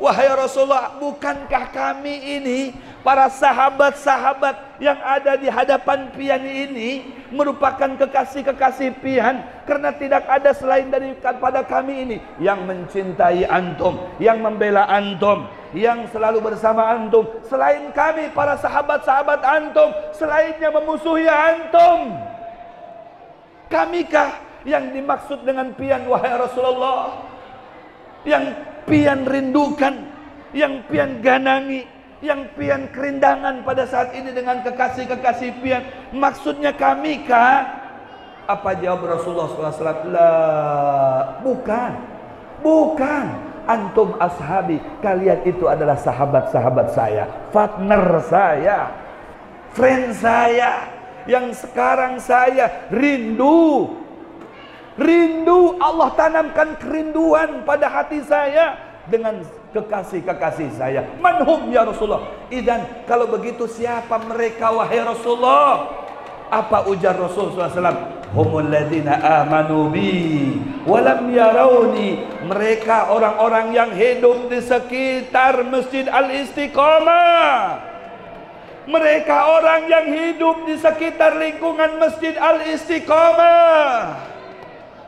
Wahai Rasulullah, bukankah kami ini, para sahabat-sahabat yang ada di hadapan pian ini, merupakan kekasih-kekasih pian? Karena tidak ada selain daripada kami ini yang mencintai antum, yang membela antum, yang selalu bersama antum. Selain kami, para sahabat-sahabat antum, selainnya memusuhi antum. Kamikah yang dimaksud dengan pian, wahai Rasulullah? Yang pian rindukan, yang pian ganangi, yang pian kerindangan pada saat ini dengan kekasih-kekasih pian, maksudnya kami kah? Apa jawab Rasulullah SAW? La, bukan. Antum ashabi, kalian itu adalah sahabat-sahabat saya, partner saya, friend saya, yang sekarang saya rindu. Allah tanamkan kerinduan pada hati saya dengan kekasih-kekasih saya. Manhum ya Rasulullah? Idan, kalau begitu siapa mereka wahai Rasulullah? Apa ujar Rasulullah SAW? Humul ladzina amanu bi walam yarawni. Mereka orang-orang yang hidup di sekitar Masjid Al-Istiqamah. Mereka orang yang hidup di sekitar lingkungan Masjid Al-Istiqamah.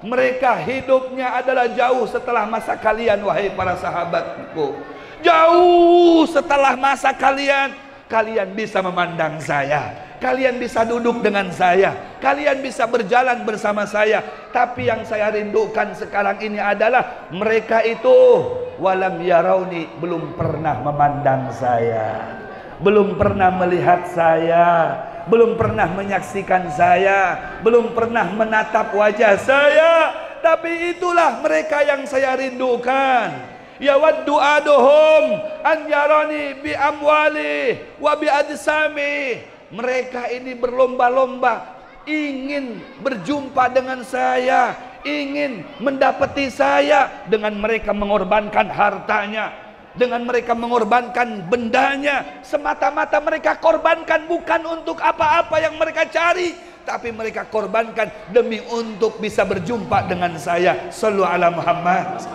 Mereka hidupnya adalah jauh setelah masa kalian, wahai para sahabatku. Jauh setelah masa kalian, kalian bisa memandang saya, kalian bisa duduk dengan saya, kalian bisa berjalan bersama saya. Tapi yang saya rindukan sekarang ini adalah mereka itu walam yarauni, belum pernah memandang saya, belum pernah melihat saya, belum pernah menyaksikan saya, belum pernah menatap wajah saya. Tapi itulah mereka yang saya rindukan. Ya waddu aduhum an yarani bi amwali wa bi ajsami. Mereka ini berlomba-lomba ingin berjumpa dengan saya, ingin mendapati saya, dengan mereka mengorbankan hartanya, dengan mereka mengorbankan bendanya. Semata-mata mereka korbankan bukan untuk apa-apa yang mereka cari, tapi mereka korbankan demi untuk bisa berjumpa dengan saya. Sallu ala Muhammad.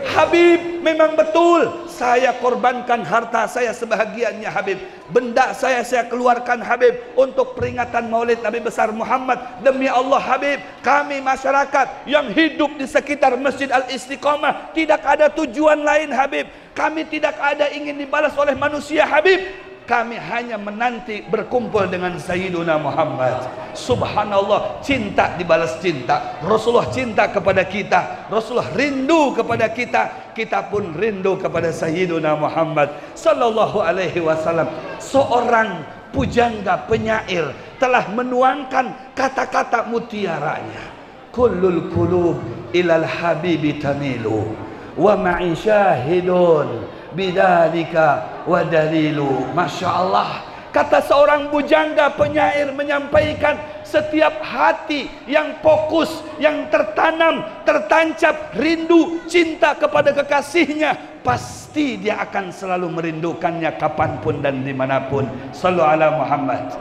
Habib, memang betul saya korbankan harta saya sebahagiannya Habib, benda saya keluarkan Habib untuk peringatan maulid Nabi besar Muhammad. Demi Allah Habib, kami masyarakat yang hidup di sekitar Masjid Al-Istiqamah tidak ada tujuan lain Habib. Kami tidak ada ingin dibalas oleh manusia Habib. Kami hanya menanti berkumpul dengan Sayyiduna Muhammad. Subhanallah, cinta dibalas cinta. Rasulullah cinta kepada kita, Rasulullah rindu kepada kita, kita pun rindu kepada Sayyiduna Muhammad sallallahu alaihi wasallam. Seorang pujangga penyair telah menuangkan kata-kata mutiaranya. Kullul qulub ilal habibi tamilu wa ma'i syahidun bidzalika wa dalilu. Masya Allah, kata seorang bujangga penyair menyampaikan, setiap hati yang fokus, yang tertanam, tertancap rindu cinta kepada kekasihnya, pasti dia akan selalu merindukannya kapanpun dan dimanapun. Sallu ala Muhammad.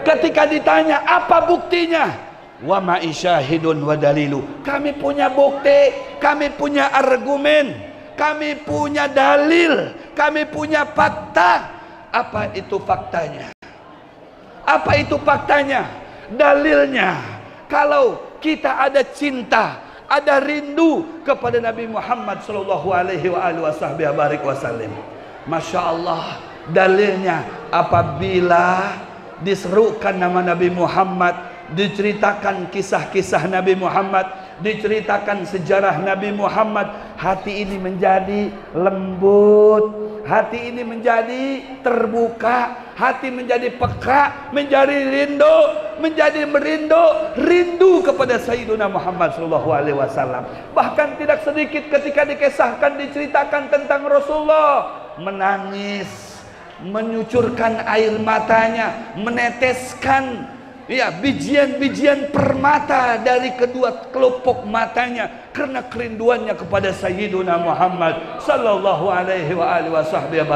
Ketika ditanya apa buktinya, wa ma'i syahidun wa dalilu, kami punya bukti, kami punya argumen, kami punya dalil, kami punya fakta. Apa itu faktanya? Apa itu faktanya? Dalilnya, kalau kita ada cinta, ada rindu kepada Nabi Muhammad sallallahu alaihi wasallam, Masya Allah, dalilnya apabila diserukan nama Nabi Muhammad, diceritakan kisah-kisah Nabi Muhammad, diceritakan sejarah Nabi Muhammad, hati ini menjadi lembut, hati ini menjadi terbuka, hati menjadi peka, menjadi rindu kepada Sayyiduna Muhammad sallallahu alaihi wasallam. Bahkan tidak sedikit ketika dikisahkan, diceritakan tentang Rasulullah, menangis, menyucurkan air matanya, meneteskan bijian-bijian permata dari kedua kelopak matanya karena kerinduannya kepada Sayyiduna Muhammad sallallahu alaihi wasallam.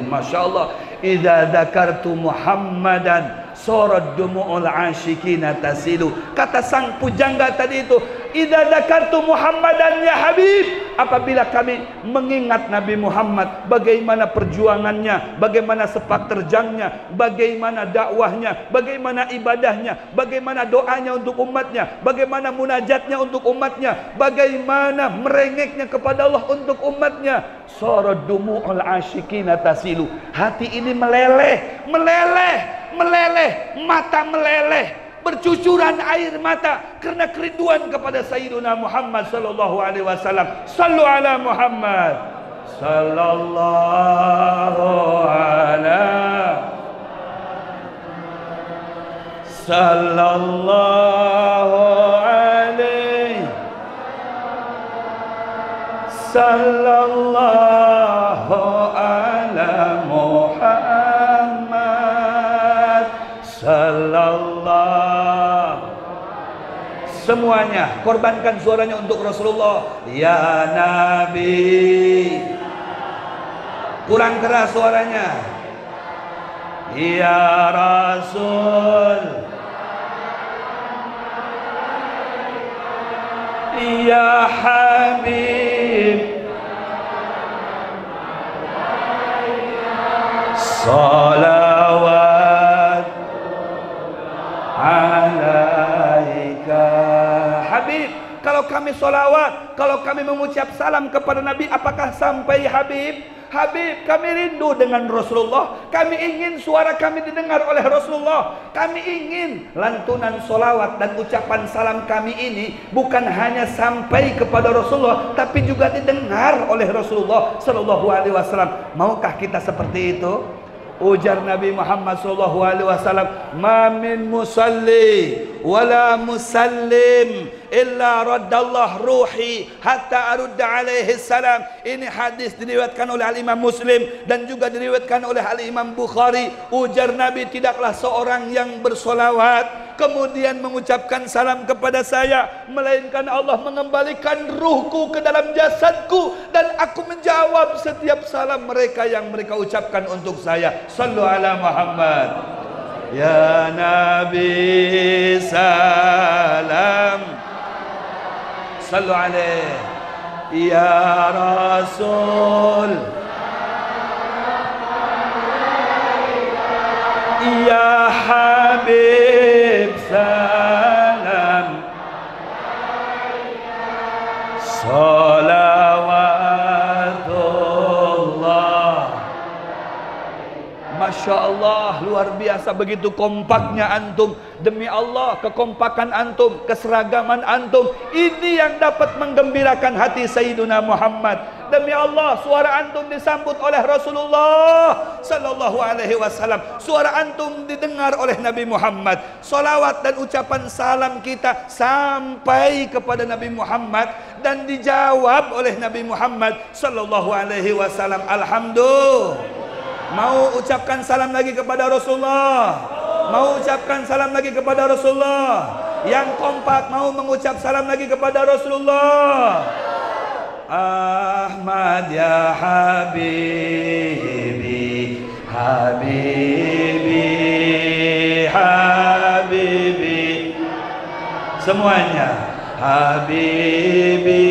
Masya Allah, idza dzakartu Muhammadan sarat dumu'ul asyikin tasilu. Kata sang pujangga tadi itu, idza dzakartu Muhammadan ya Habib, apabila kami mengingat Nabi Muhammad, bagaimana perjuangannya, bagaimana sepak terjangnya, bagaimana dakwahnya, bagaimana ibadahnya, bagaimana doanya untuk umatnya, bagaimana munajatnya untuk umatnya, bagaimana merengeknya kepada Allah untuk umatnya. Sarat dumu'ul asyikin tasilu. Hati ini meleleh, mata meleleh, bercucuran air mata karena kerinduan kepada Sayyiduna Muhammad sallallahu alaihi wasallam. Sallu ala Muhammad sallallahu alaihi sallallahu ala Muhammad sallallahu. Semuanya korbankan suaranya untuk Rasulullah. Ya Nabi, kurang keras suaranya. Ya Rasul, Ya Habib, salawat alaika. Habib, kalau kami salawat, kalau kami mengucap salam kepada Nabi, apakah sampai Habib? Habib, kami rindu dengan Rasulullah. Kami ingin suara kami didengar oleh Rasulullah. Kami ingin lantunan solawat dan ucapan salam kami ini bukan hanya sampai kepada Rasulullah, tapi juga didengar oleh Rasulullah sallallahu alaihi wasallam. Maukah kita seperti itu? Ujar Nabi Muhammad sallallahu alaihi wasallam, "Ma min musalli wala musallim illa raddallah ruhi hatta arudda alaihi salam." Ini hadis diriwayatkan oleh Al-Imam Muslim dan juga diriwayatkan oleh Al-Imam Bukhari. Ujar Nabi, tidaklah seorang yang bersolawat kemudian mengucapkan salam kepada saya, melainkan Allah mengembalikan ruhku ke dalam jasadku dan aku menjawab setiap salam mereka yang mereka ucapkan untuk saya. Sallu ala Muhammad. Ya Nabi salam, sallu alaihi. Ya Rasul, Ya Habib, salam salawatullah. Masya Allah, luar biasa, begitu kompaknya antum. Demi Allah, kekompakan antum, keseragaman antum, ini yang dapat menggembirakan hati Sayyiduna Muhammad. Demi Allah, suara antum disambut oleh Rasulullah Sallallahu Alaihi Wasallam. Suara antum didengar oleh Nabi Muhammad. Salawat dan ucapan salam kita sampai kepada Nabi Muhammad dan dijawab oleh Nabi Muhammad Sallallahu Alaihi Wasallam. Alhamdulillah. Mau ucapkan salam lagi kepada Rasulullah? Mau ucapkan salam lagi kepada Rasulullah? Yang kompak mau mengucap salam lagi kepada Rasulullah. Ahmad ya Habibi, Habibi, Habibi. Semuanya. Habibi,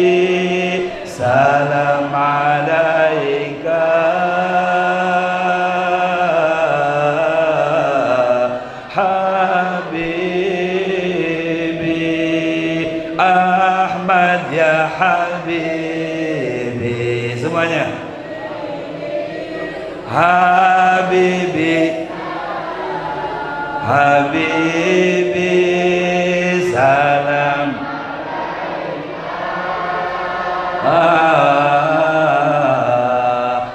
salam alaika. Habibi, semuanya. Habibi, Habibi, salam.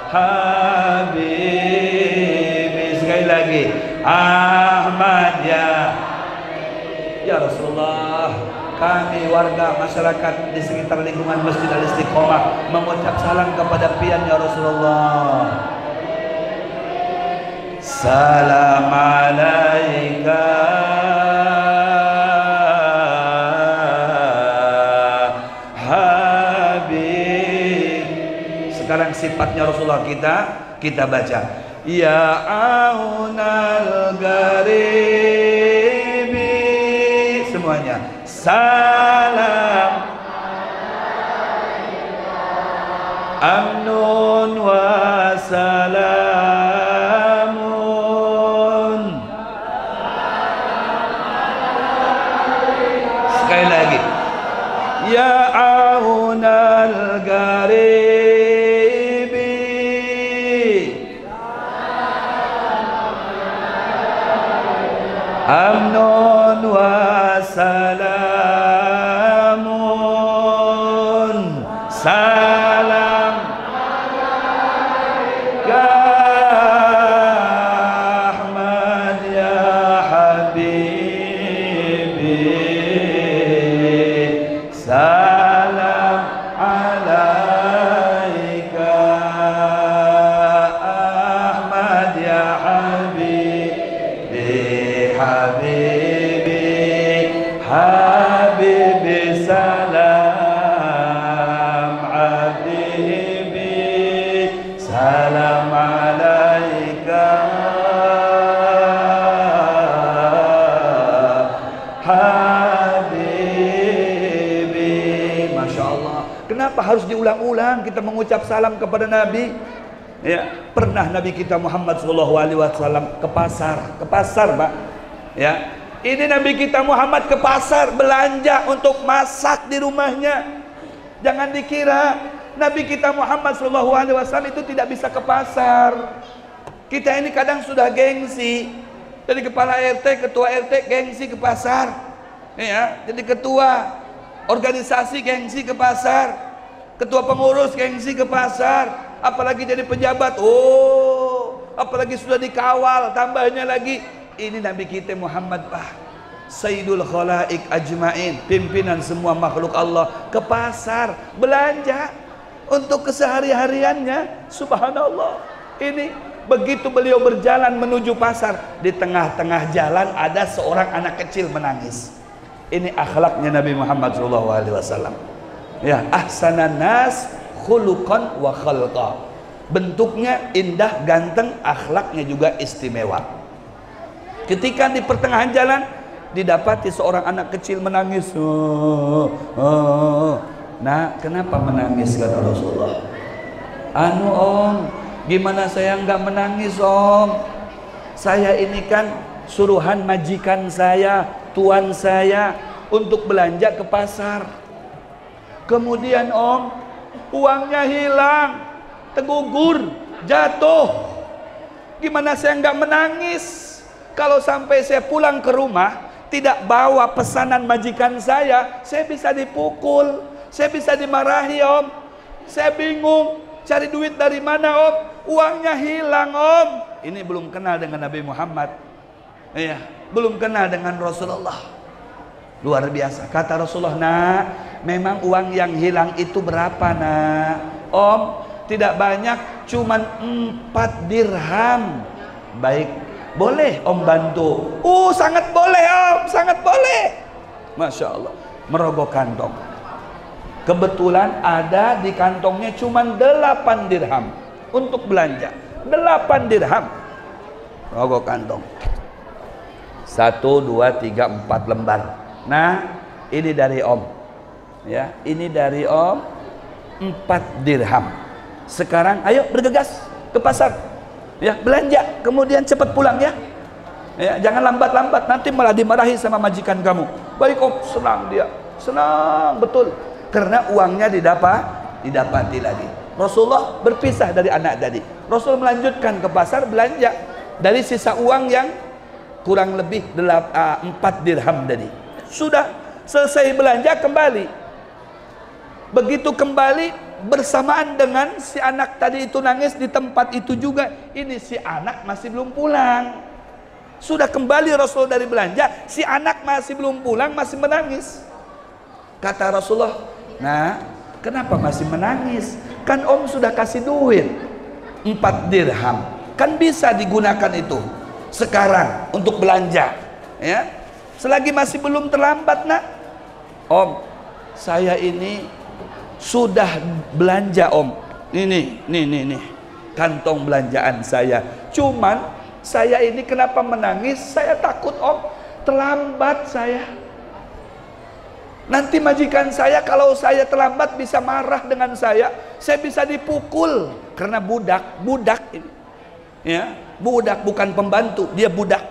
Habibi, sekali lagi. Ahmad ya Rasulullah. Kami warga masyarakat di sekitar lingkungan Masjid Al-Istiqomah mengucap salam kepada pian ya Rasulullah. Salam alaika Habib. Sekarang sifatnya Rasulullah kita baca. Ya aunal garibi. Semuanya. Salam amnun wa salamun. Sekali lagi. Ya aunal garibi amnun wa salamun. Salam alaika Ahmad ya Habibi. Salam alaika Ahmad ya Habibi. Habibi, Habibi, salam Habibi, salam alaika Habibi. Masya Allah. Kenapa harus diulang-ulang kita mengucap salam kepada Nabi? Ya, pernah Nabi kita Muhammad SAW ke pasar, Pak. Ya, ini Nabi kita Muhammad ke pasar belanja untuk masak di rumahnya. Jangan dikira Nabi kita Muhammad SAW itu tidak bisa ke pasar. Kita ini kadang sudah gengsi. Jadi kepala RT, ketua RT gengsi ke pasar. Ya, jadi ketua organisasi gengsi ke pasar, ketua pengurus gengsi ke pasar, apalagi jadi pejabat. Oh, apalagi sudah dikawal, tambahnya lagi ini Nabi kita Muhammad, Pak, Sayyidul Khalaik Ajmain, pimpinan semua makhluk Allah, ke pasar belanja untuk kesehari-hariannya. Subhanallah. Ini begitu beliau berjalan menuju pasar, di tengah-tengah jalan ada seorang anak kecil menangis. Ini akhlaknya Nabi Muhammad SAW. Ya, ahsanan nas khuluqan wa khalqa. Bentuknya indah, ganteng, akhlaknya juga istimewa. Ketika di pertengahan jalan didapati seorang anak kecil menangis. Nak, kenapa menangis, kata Rasulullah. Anu om, gimana saya nggak menangis om? Saya ini kan suruhan majikan saya, tuan saya untuk belanja ke pasar. Kemudian om, uangnya hilang, tergugur, jatuh. Gimana saya nggak menangis? Kalau sampai saya pulang ke rumah tidak bawa pesanan majikan saya bisa dipukul, saya bisa dimarahi om. Saya bingung cari duit dari mana om, uangnya hilang om. Ini belum kenal dengan Nabi Muhammad, iya, belum kenal dengan Rasulullah. Luar biasa. Kata Rasulullah, nak, memang uang yang hilang itu berapa nak? Om, tidak banyak, cuman 4 dirham. Baik, boleh om bantu? Sangat boleh om, sangat boleh. Masya Allah, merogoh kantong. Kebetulan ada di kantongnya cuman 8 dirham untuk belanja. 8 dirham. Rogoh kantong. 1, 2, 3, 4 lembar. Nah, ini dari om. Ya, ini dari om 4 dirham. Sekarang ayo bergegas ke pasar. Ya, belanja, kemudian cepat pulang ya. Ya, jangan lambat-lambat, nanti malah dimarahi sama majikan kamu. Baik om, senang dia. Senang betul. Karena uangnya didapati lagi. Rasulullah berpisah dari anak tadi. Rasul melanjutkan ke pasar belanja dari sisa uang yang kurang lebih 4 dirham tadi. Sudah selesai belanja kembali. Begitu kembali bersamaan dengan si anak tadi itu nangis di tempat itu juga. Ini si anak masih belum pulang. Sudah kembali Rasul dari belanja, si anak masih belum pulang, masih menangis. Kata Rasulullah, nah, kenapa masih menangis? Kan om sudah kasih duit 4 dirham. Kan bisa digunakan itu sekarang untuk belanja. Ya, selagi masih belum terlambat nak. Om, saya ini sudah belanja om. Ini kantong belanjaan saya. Cuman saya ini kenapa menangis? Saya takut om, terlambat saya. Nanti majikan saya kalau saya terlambat bisa marah dengan saya bisa dipukul karena budak ini. Ya, budak bukan pembantu, dia budak.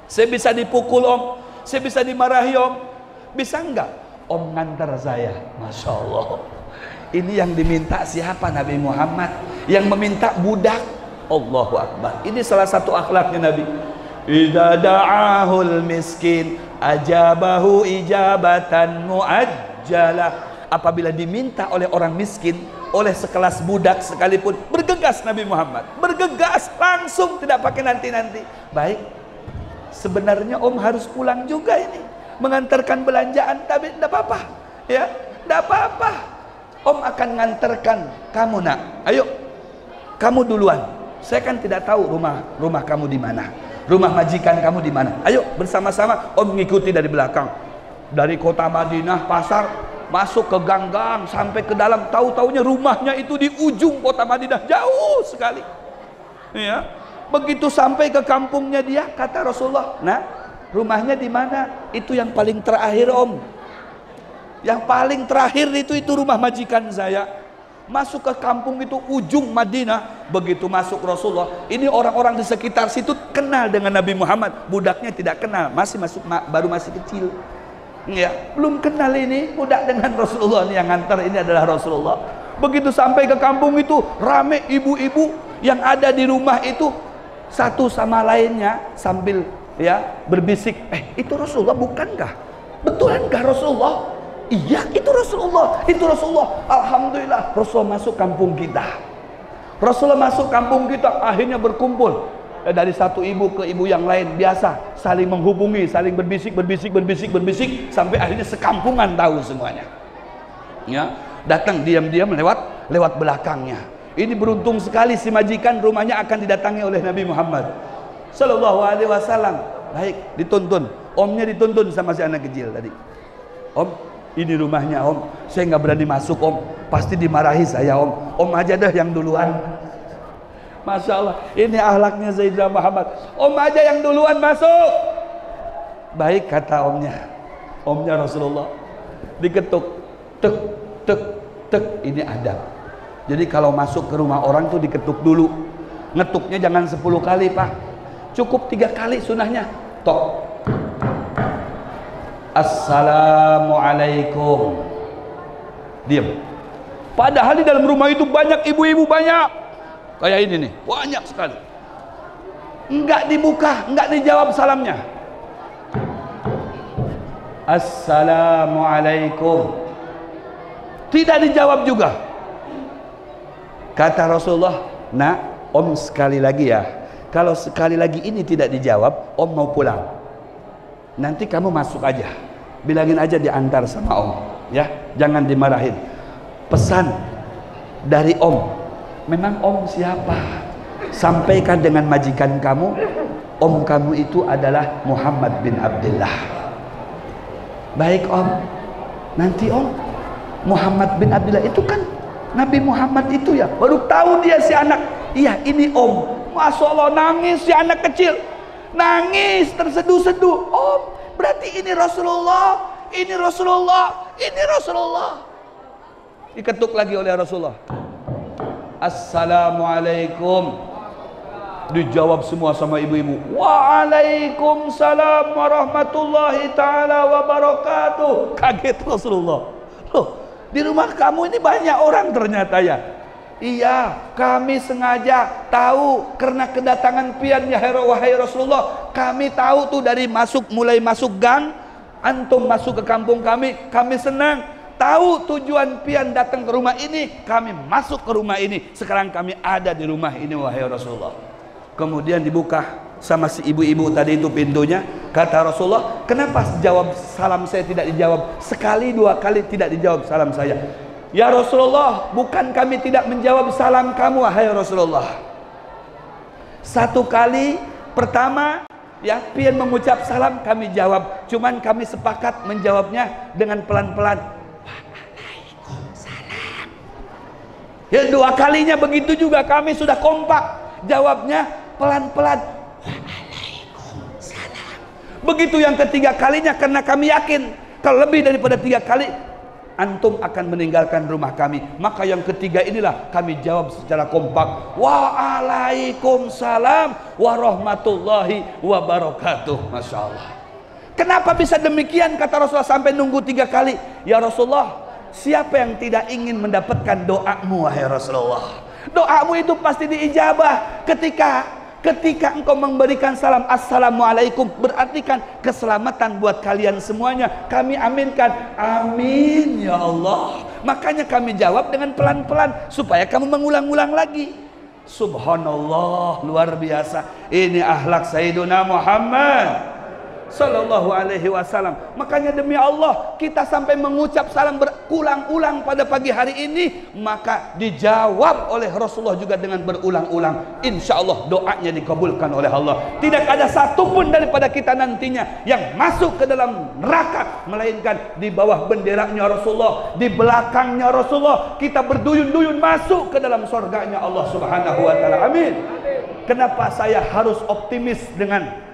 Saya bisa dipukul om, saya bisa dimarahi om. Bisa enggak om ngantar saya? Masya Allah. Ini yang diminta siapa? Nabi Muhammad. Yang meminta budak. Allahu Akbar. Ini salah satu akhlaknya Nabi. Idza da'ahul miskin ajabahu ijabatan muajjalah. Apabila diminta oleh orang miskin, oleh sekelas budak sekalipun, bergegas Nabi Muhammad. Bergegas langsung, tidak pakai nanti-nanti. Baik, sebenarnya om harus pulang juga ini, mengantarkan belanjaan, tapi tidak apa-apa. Ya, tidak apa-apa. Om akan ngantarkan kamu nak. Ayo, kamu duluan. Saya kan tidak tahu rumah kamu di mana. Rumah majikan kamu di mana? Ayo bersama-sama om mengikuti dari belakang. Dari kota Madinah, pasar, masuk ke gang-gang sampai ke dalam. Tahu-taunya rumahnya itu di ujung kota Madinah, jauh sekali. Ya, begitu sampai ke kampungnya dia, kata Rasulullah, nah, rumahnya di mana? Itu yang paling terakhir om. Yang paling terakhir itu rumah majikan saya. Masuk ke kampung itu ujung Madinah. Begitu masuk Rasulullah, ini orang-orang di sekitar situ kenal dengan Nabi Muhammad. Budaknya tidak kenal, baru masih kecil. Ya, belum kenal ini budak dengan Rasulullah. Ini yang ngantar ini adalah Rasulullah. Begitu sampai ke kampung itu, rame ibu-ibu yang ada di rumah itu satu sama lainnya sambil ya berbisik, itu Rasulullah bukankah? Betulankah Rasulullah? Iya, itu Rasulullah, itu Rasulullah. Alhamdulillah, Rasulullah masuk kampung kita. Rasulullah masuk kampung kita, akhirnya berkumpul. Dari satu ibu ke ibu yang lain, biasa saling menghubungi, saling berbisik, sampai akhirnya sekampungan tahu semuanya. Ya, datang diam-diam lewat belakangnya. Ini beruntung sekali si majikan, rumahnya akan didatangi oleh Nabi Muhammad Sallallahu Alaihi Wasallam. Baik, dituntun. Omnya dituntun sama si anak kecil tadi. Om, ini rumahnya om, saya nggak berani masuk om, pasti dimarahi saya om. Om aja dah yang duluan. Masya Allah, ini akhlaknya Sayyidina Muhammad. Om aja yang duluan masuk. Baik, kata omnya Rasulullah. Diketuk, tuk, tek tek, ini adab. Jadi kalau masuk ke rumah orang tuh diketuk dulu. Ngetuknya jangan 10 kali Pak, cukup 3 kali sunahnya. Tok. Assalamualaikum. Diam. Padahal di dalam rumah itu banyak ibu-ibu, banyak. Kayak ini nih, banyak sekali. Enggak dibuka, enggak dijawab salamnya. Assalamualaikum. Tidak dijawab juga. Kata Rasulullah, nak, om sekali lagi ya. Kalau sekali lagi ini tidak dijawab, om mau pulang. Nanti kamu masuk aja. Bilangin aja diantar sama om. Ya, jangan dimarahin. Pesan dari om. Memang om siapa? Sampaikan dengan majikan kamu, om kamu itu adalah Muhammad bin Abdullah. Baik om. Nanti om, Muhammad bin Abdullah itu kan Nabi Muhammad itu ya. Baru tahu dia si anak. Iya, ini om. Masya Allah, nangis si anak kecil. Nangis, terseduh-seduh. Om, berarti ini Rasulullah. Ini Rasulullah. Ini Rasulullah. Diketuk lagi oleh Rasulullah. Assalamualaikum. Dijawab semua sama ibu-ibu. Waalaikumsalam warahmatullahi ta'ala wabarakatuh. Kaget Rasulullah. Loh, di rumah kamu ini banyak orang ternyata ya. Iya, kami sengaja tahu karena kedatangan pian ya wahai Rasulullah. Kami tahu tuh dari mulai masuk gang, antum masuk ke kampung kami senang. Tahu tujuan pian datang ke rumah ini, kami masuk ke rumah ini. Sekarang kami ada di rumah ini wahai Rasulullah. Kemudian dibuka sama si ibu-ibu tadi itu pintunya. Kata Rasulullah, kenapa jawab salam saya tidak dijawab? Sekali 2 kali tidak dijawab salam saya. Ya Rasulullah, bukan kami tidak menjawab salam kamu wahai Rasulullah. 1 kali pertama ya pian mengucap salam kami jawab. Cuman kami sepakat menjawabnya dengan pelan-pelan. Waalaikumsalam. Ya 2 kalinya begitu juga kami sudah kompak. Jawabnya pelan-pelan. Waalaikumsalam. Begitu yang ketiga kalinya karena kami yakin kalau lebih daripada 3 kali antum akan meninggalkan rumah kami. Maka yang ketiga inilah kami jawab secara kompak. Waalaikumsalam warahmatullahi wabarakatuh. Masya Allah. Kenapa bisa demikian kata Rasulullah sampai nunggu 3 kali? Ya Rasulullah, siapa yang tidak ingin mendapatkan doamu wahai Rasulullah? Doamu itu pasti diijabah. Ketika engkau memberikan salam assalamualaikum, berarti kan keselamatan buat kalian semuanya. Kami aminkan. Amin ya Allah. Makanya kami jawab dengan pelan-pelan supaya kamu mengulang-ulang lagi. Subhanallah, luar biasa. Ini akhlak Sayyiduna Muhammad Sallallahu alaihi wasallam. Makanya demi Allah kita sampai mengucap salam berulang-ulang pada pagi hari ini, maka dijawab oleh Rasulullah juga dengan berulang-ulang. Insya Allah doanya dikabulkan oleh Allah. Tidak ada satupun daripada kita nantinya yang masuk ke dalam neraka, melainkan di bawah benderanya Rasulullah, di belakangnya Rasulullah. Kita berduyun-duyun masuk ke dalam surganya Allah Subhanahu wa taala. Amin. Kenapa saya harus optimis dengan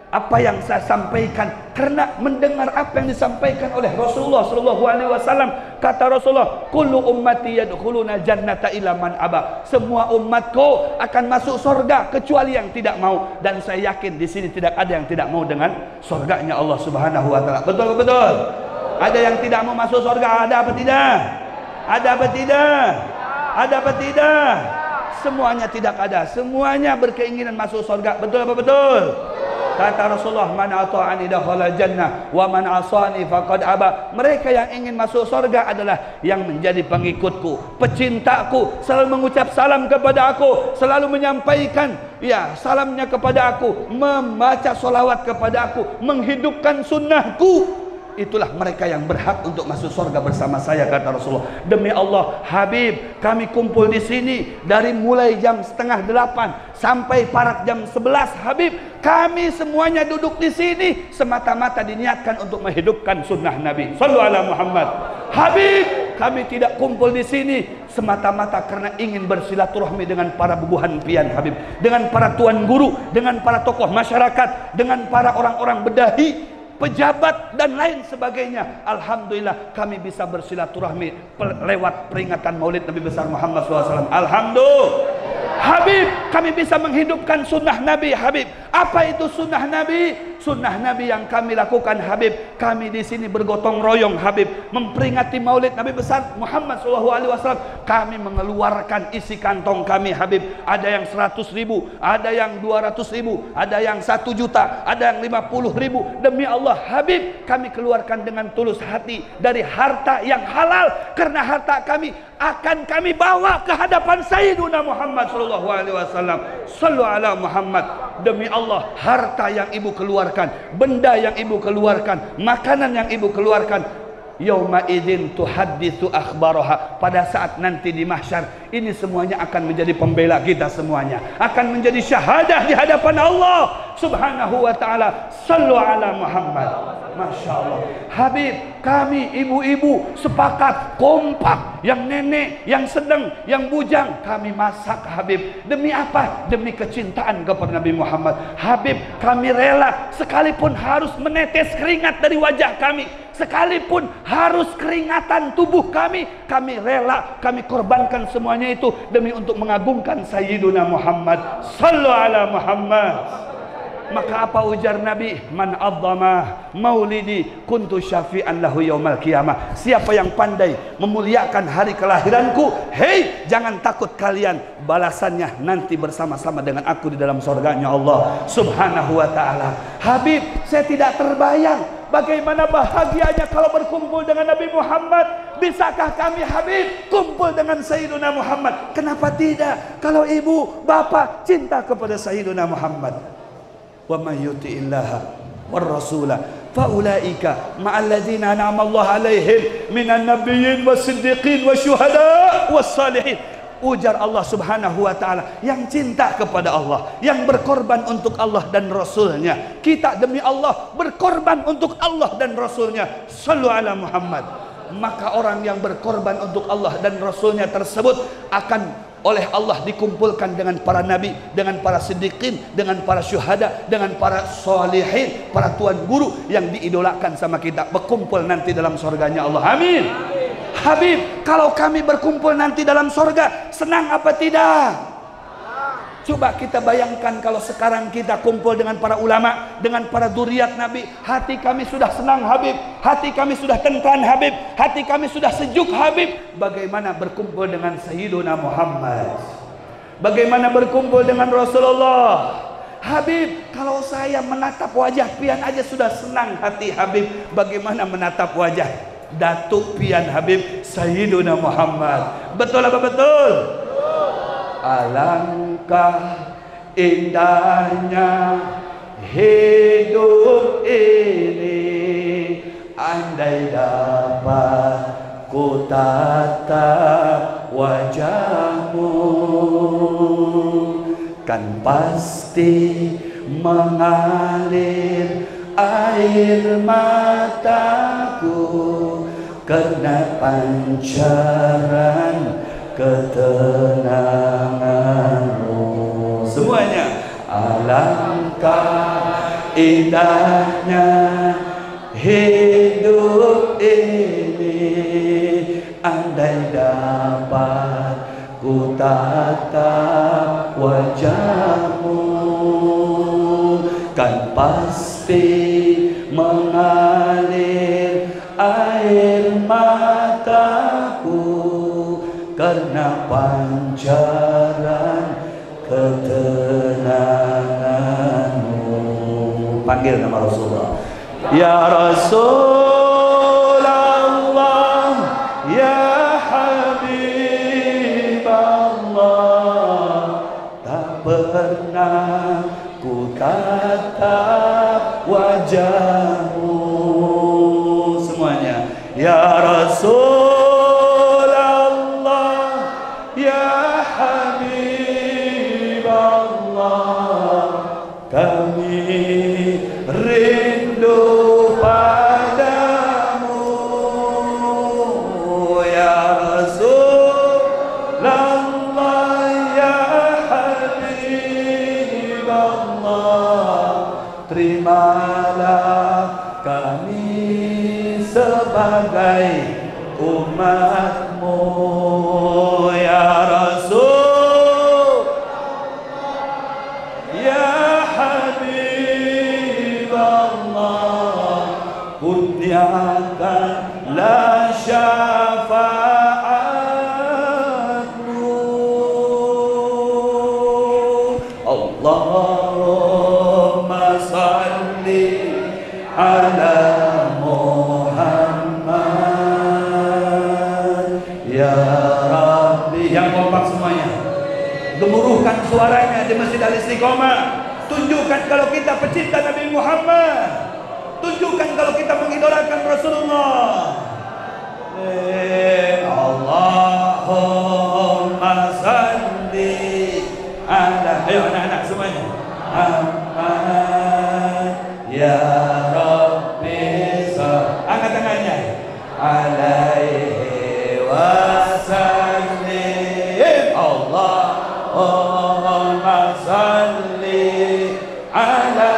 apa yang saya sampaikan? Karena mendengar apa yang disampaikan oleh Rasulullah sallallahu alaihi wasallam. Kata Rasulullah, kullu ummati yadkhuluna jannata illa man aba. Semua umatku akan masuk surga kecuali yang tidak mau. Dan saya yakin di sini tidak ada yang tidak mau dengan surganya Allah Subhanahu wa taala. Betul betul. Ada yang tidak mau masuk surga? Ada apa tidak? Ada apa tidak? Ada apa tidak? Semuanya tidak ada. Semuanya berkeinginan masuk surga. Betul apa betul? Kata Rasulullah, man ata'ani dakhala jannah wa man asani faqad aba. Mereka yang ingin masuk surga adalah yang menjadi pengikutku, pecintaku, selalu mengucap salam kepada aku, selalu menyampaikan ya salamnya kepada aku, membaca solawat kepada aku, menghidupkan sunnahku. Itulah mereka yang berhak untuk masuk surga bersama saya, kata Rasulullah. Demi Allah, Habib, kami kumpul di sini dari mulai jam 7:30 sampai parak jam 11. Habib, kami semuanya duduk di sini semata-mata diniatkan untuk menghidupkan sunnah Nabi Sallallahu Alaihi Muhammad. Habib, kami tidak kumpul di sini semata-mata karena ingin bersilaturahmi dengan para bubuhan pian Habib, dengan para tuan guru, dengan para tokoh masyarakat, dengan para orang-orang bedahi. pejabat dan lain sebagainya. Alhamdulillah kami bisa bersilaturahmi lewat peringatan Maulid Nabi besar Muhammad SAW. Alhamdulillah. Habib, kami bisa menghidupkan sunnah Nabi. Habib, apa itu sunnah Nabi? Sunnah Nabi yang kami lakukan, Habib. Kami di sini bergotong royong, Habib, memperingati Maulid Nabi besar Muhammad SAW. Kami mengeluarkan isi kantong kami, Habib. Ada yang 100.000, ada yang 200.000, ada yang 1 juta, ada yang 50.000. Demi Allah, Habib, kami keluarkan dengan tulus hati dari harta yang halal, karena harta kami akan kami bawa ke hadapan Sayyiduna Muhammad sallallahu alaihi wasallam. Sallu ala Muhammad. Demi Allah, harta yang ibu keluarkan, benda yang ibu keluarkan, makanan yang ibu keluarkan, yauma idzin tuhadditsu akhbaraha, pada saat nanti di mahsyar ini semuanya akan menjadi pembela kita semuanya, akan menjadi syahadah di hadapan Allah Subhanahu wa taala. Sallu ala Muhammad. Masya Allah. Habib, kami ibu-ibu sepakat, kompak, yang nenek, yang sedang, yang bujang, kami masak, Habib. Demi apa? Demi kecintaan kepada Nabi Muhammad. Habib, kami rela sekalipun harus menetes keringat dari wajah kami, sekalipun harus keringatan tubuh kami rela, kami korbankan semuanya itu demi untuk mengagungkan Sayyiduna Muhammad. Sallu ala Muhammad. Maka apa ujar Nabi? Man adzama maulidi kuntu syafi'an lahu yaumal qiyamah. Siapa yang pandai memuliakan hari kelahiranku, hei, jangan takut kalian, balasannya nanti bersama-sama dengan aku di dalam surganya Allah Subhanahu wa taala. Habib, saya tidak terbayang bagaimana bahagianya kalau berkumpul dengan Nabi Muhammad. Bisakah kami, Habib, kumpul dengan Sayyiduna Muhammad? Kenapa tidak? Kalau ibu, bapak cinta kepada Sayyiduna Muhammad. Wa may yuti'illaha war rasula fa ulaika ma'al ladzina an'ama Allah 'alaihim minan nabiyyin wasiddiqin wasyuhada wassalihin. Ujar Allah Subhanahu wa taala, yang cinta kepada Allah, yang berkorban untuk Allah dan Rasulnya. Kita demi Allah berkorban untuk Allah dan Rasulnya. Sallu ala Muhammad. Maka orang yang berkorban untuk Allah dan Rasulnya tersebut akan oleh Allah dikumpulkan dengan para nabi, dengan para siddiqin, dengan para syuhada, dengan para solihin, para tuan guru yang diidolakan sama kita, berkumpul nanti dalam surganya Allah. Amin. Habib, kalau kami berkumpul nanti dalam surga, senang apa tidak? Coba kita bayangkan kalau sekarang kita kumpul dengan para ulama, dengan para dzurriat Nabi, hati kami sudah senang, Habib, hati kami sudah tentram, Habib, hati kami sudah sejuk, Habib. Bagaimana berkumpul dengan Sayyiduna Muhammad? Bagaimana berkumpul dengan Rasulullah? Habib, kalau saya menatap wajah pian aja sudah senang hati, Habib. Bagaimana menatap wajah Datuk pian Habib Sayyiduna Muhammad? Betul apa betul? Alangkah indahnya hidup ini, andai dapat ku tatap wajahmu, kan pasti mengalir air mataku karena pancaran ketenanganmu. Semuanya. Alangkah indahnya hidup ini, andai dapat ku tatap wajahmu, kan pasti mengalir air mataku karena pancaran ketenanganmu. Panggil nama Rasulullah. Ya Rasulullah, ya Habib Allah, tak pernah ku tatap wajahmu. Semuanya. Ya Rasul, kami rindu padamu, ya Rasulullah, ya Habib Allah. Terima terimalah kami sebagai umatmu ya Rasul ya Habib Allah, kurniakanlah syafaatmu. Allahumma salli ala Muhammad ya Rabbi. Yang kompak semuanya, gemuruhkan suaranya di Masjid Al-Istiqomah. Tunjukkan kalau kita pecinta Nabi Muhammad, tunjukkan kalau kita mengidolakan Rasulullah. Allahumma salli ala, ayo anak-anak semuanya, Muhammad ya Rabbi, angkat tangannya, alaihi wasallim. Allahumma salli ala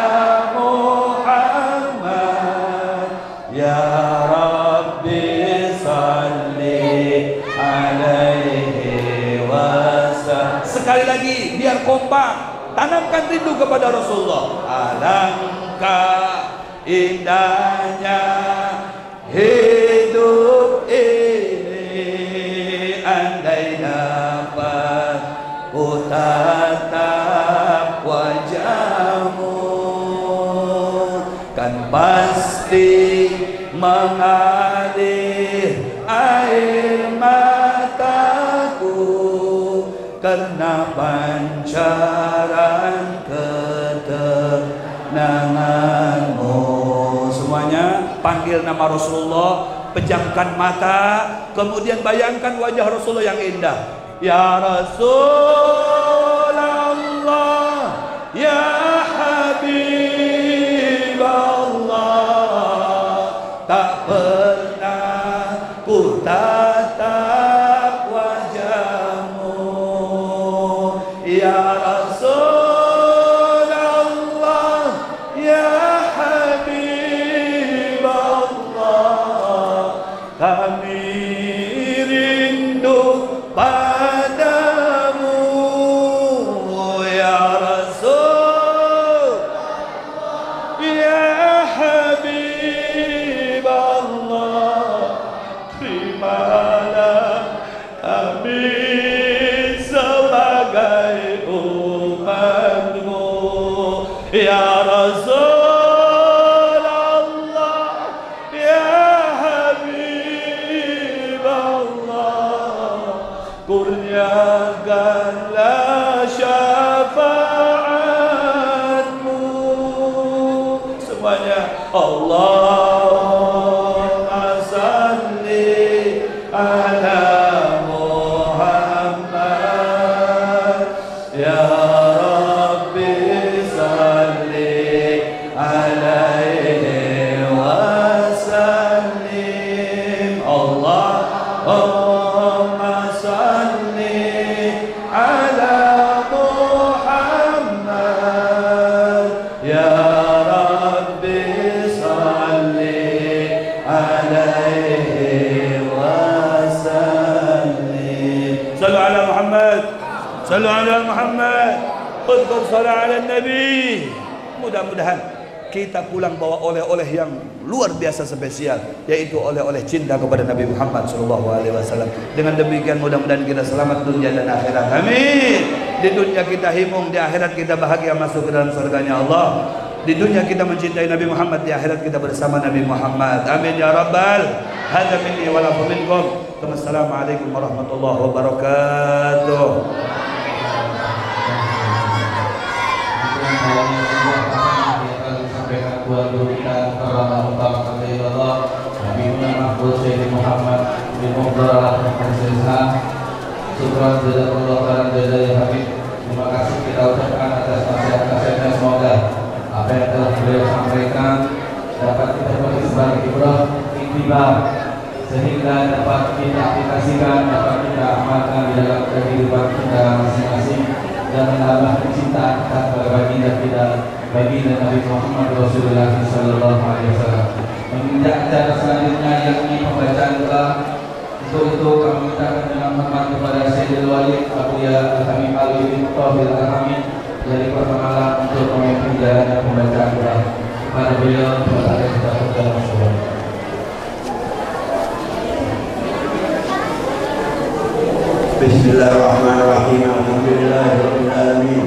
Muhammad ya Rabbi, salli alaihi wasallam. Sekali lagi biar kompak, tanamkan rindu kepada Rasulullah. Alangkah indahnya hidup ini, andai dapat ku tatap wajahmu, kan pasti mengalir air mataku karena pancaran ketenanganmu. Semuanya panggil nama Rasulullah, pejamkan mata, kemudian bayangkan wajah Rasulullah yang indah. Ya Rasulullah, ya Habib Allah, tak pernah ku tatap wajahmu. Ya Rasulullah, ya Habib Allah, kami rindu padamu. Ya Rasul, ya Habib Allah, terimalah kami sebagai umatmu. Ya Rasul Allah, ya Habib Allah, kurniakanlah syafaatmu. Semuanya Allahumma salli ala Muhammad ya Rabbi, salli alaihi wasallim. Allahumma salli ala Muhammad ya Rabbi, salli alaihi wasallim. Sallu ala Muhammad, sallu ala Muhammad, udhkur salat ala Nabi. Mudah-mudahan kita pulang bawa oleh-oleh yang luar biasa spesial, yaitu oleh-oleh cinta kepada Nabi Muhammad SAW. Dengan demikian mudah-mudahan kita selamat dunia dan akhirat. Amin. Di dunia kita himung, di akhirat kita bahagia masuk ke dalam surganya Allah. Di dunia kita mencintai Nabi Muhammad, di akhirat kita bersama Nabi Muhammad. Amin ya rabbal. Hadza minni wa lakum minkum. Wassalamualaikum warahmatullahi wabarakatuh. Buat kita karena utama kata Allah Nabi Muhammad Sayyidi Muhammad bin Mughralah Al-Sisa. Syukran jazakallahu khairan jazaa Habib. Terima kasih kita ucapkan atas nasihat-nasihatnya. Semoga apa yang telah beliau sampaikan dapat kita petik sebagai ibrah iktibar, sehingga dapat kita aplikasikan, dapat kita amalkan di dalam kehidupan kita masing-masing dan menambah kecintaan kita kepada baginda kita baginda Nabi Muhammad Rasulullah Sallallahu Alaihi Wasallam. Menginjak acara selanjutnya yakni pembacaan doa. Untuk itu kami minta dengan hormat kepada Sayyidul Walid Abuya Al-Hamid Al-Ibn Tawfil Al-Hamid dari Kota Malang untuk memimpin jalannya pembacaan doa. Kepada beliau kepada kita berdoa semua. Bismillahirrahmanirrahim. Alhamdulillahirabbil alamin.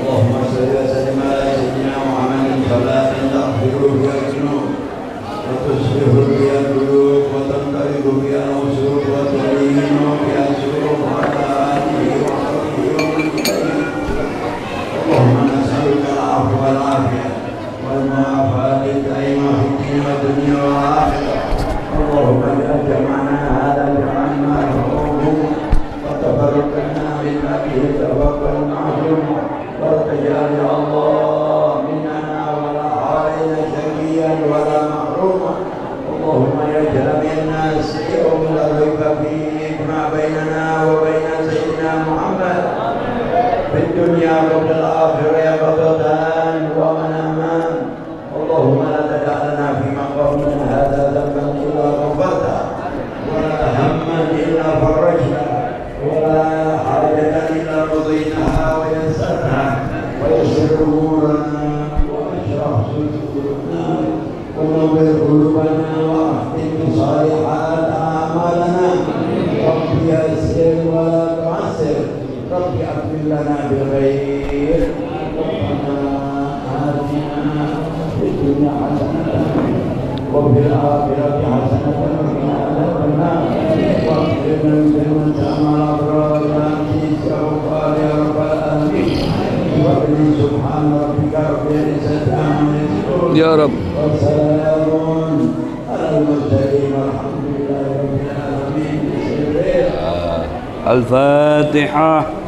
Allahumma shalli wa sallim ala sayyidina Muhammadin salatan taghfiru biha dzunub wa tusbihu biha qulub wa tanqalibu biha usub wa tulinu biha surur wa ala alihi wa sahbihi wa man tabi'ahum. Allahumma nas'aluka al-'afwa wal 'afiyah wal mu'afata daima fid din wa dunya wal akhirah. Allahumma ya jama'ana hadha jam'an marhum وتفرقنا من أبيه توفى المعلوم ولا تجعل يا الله مننا ولا علينا شقيا ولا محروما. اللهم يا جامع الناس يوم لا ريب فيه ما بيننا وبين سيدنا محمد في الدنيا وفي الآخرة يا بغداد ومن أمان. اللهم لا تدع لنا في مقامنا هذا ذنبا إلا غفرته ولا هما إلا فرجته ولا حاجة إلا رضيناها ويسرها ويسر أمورنا واشرح صدورنا ونور قلوبنا واختم صالحات أعمالنا. رب يسر ولا تعسر، رب أكمل لنا بالخير. ربنا آتنا في الدنيا حسنة وفي الآخرة حسنة وقنا عذاب النار. واغفر لمن سمع الأبرار والأنفس وقال يا رب العالمين. وقل سبحان ربك رب العزة عما يصفون يا رب وسلام على المرسلين والحمد لله رب العالمين. الفاتحة.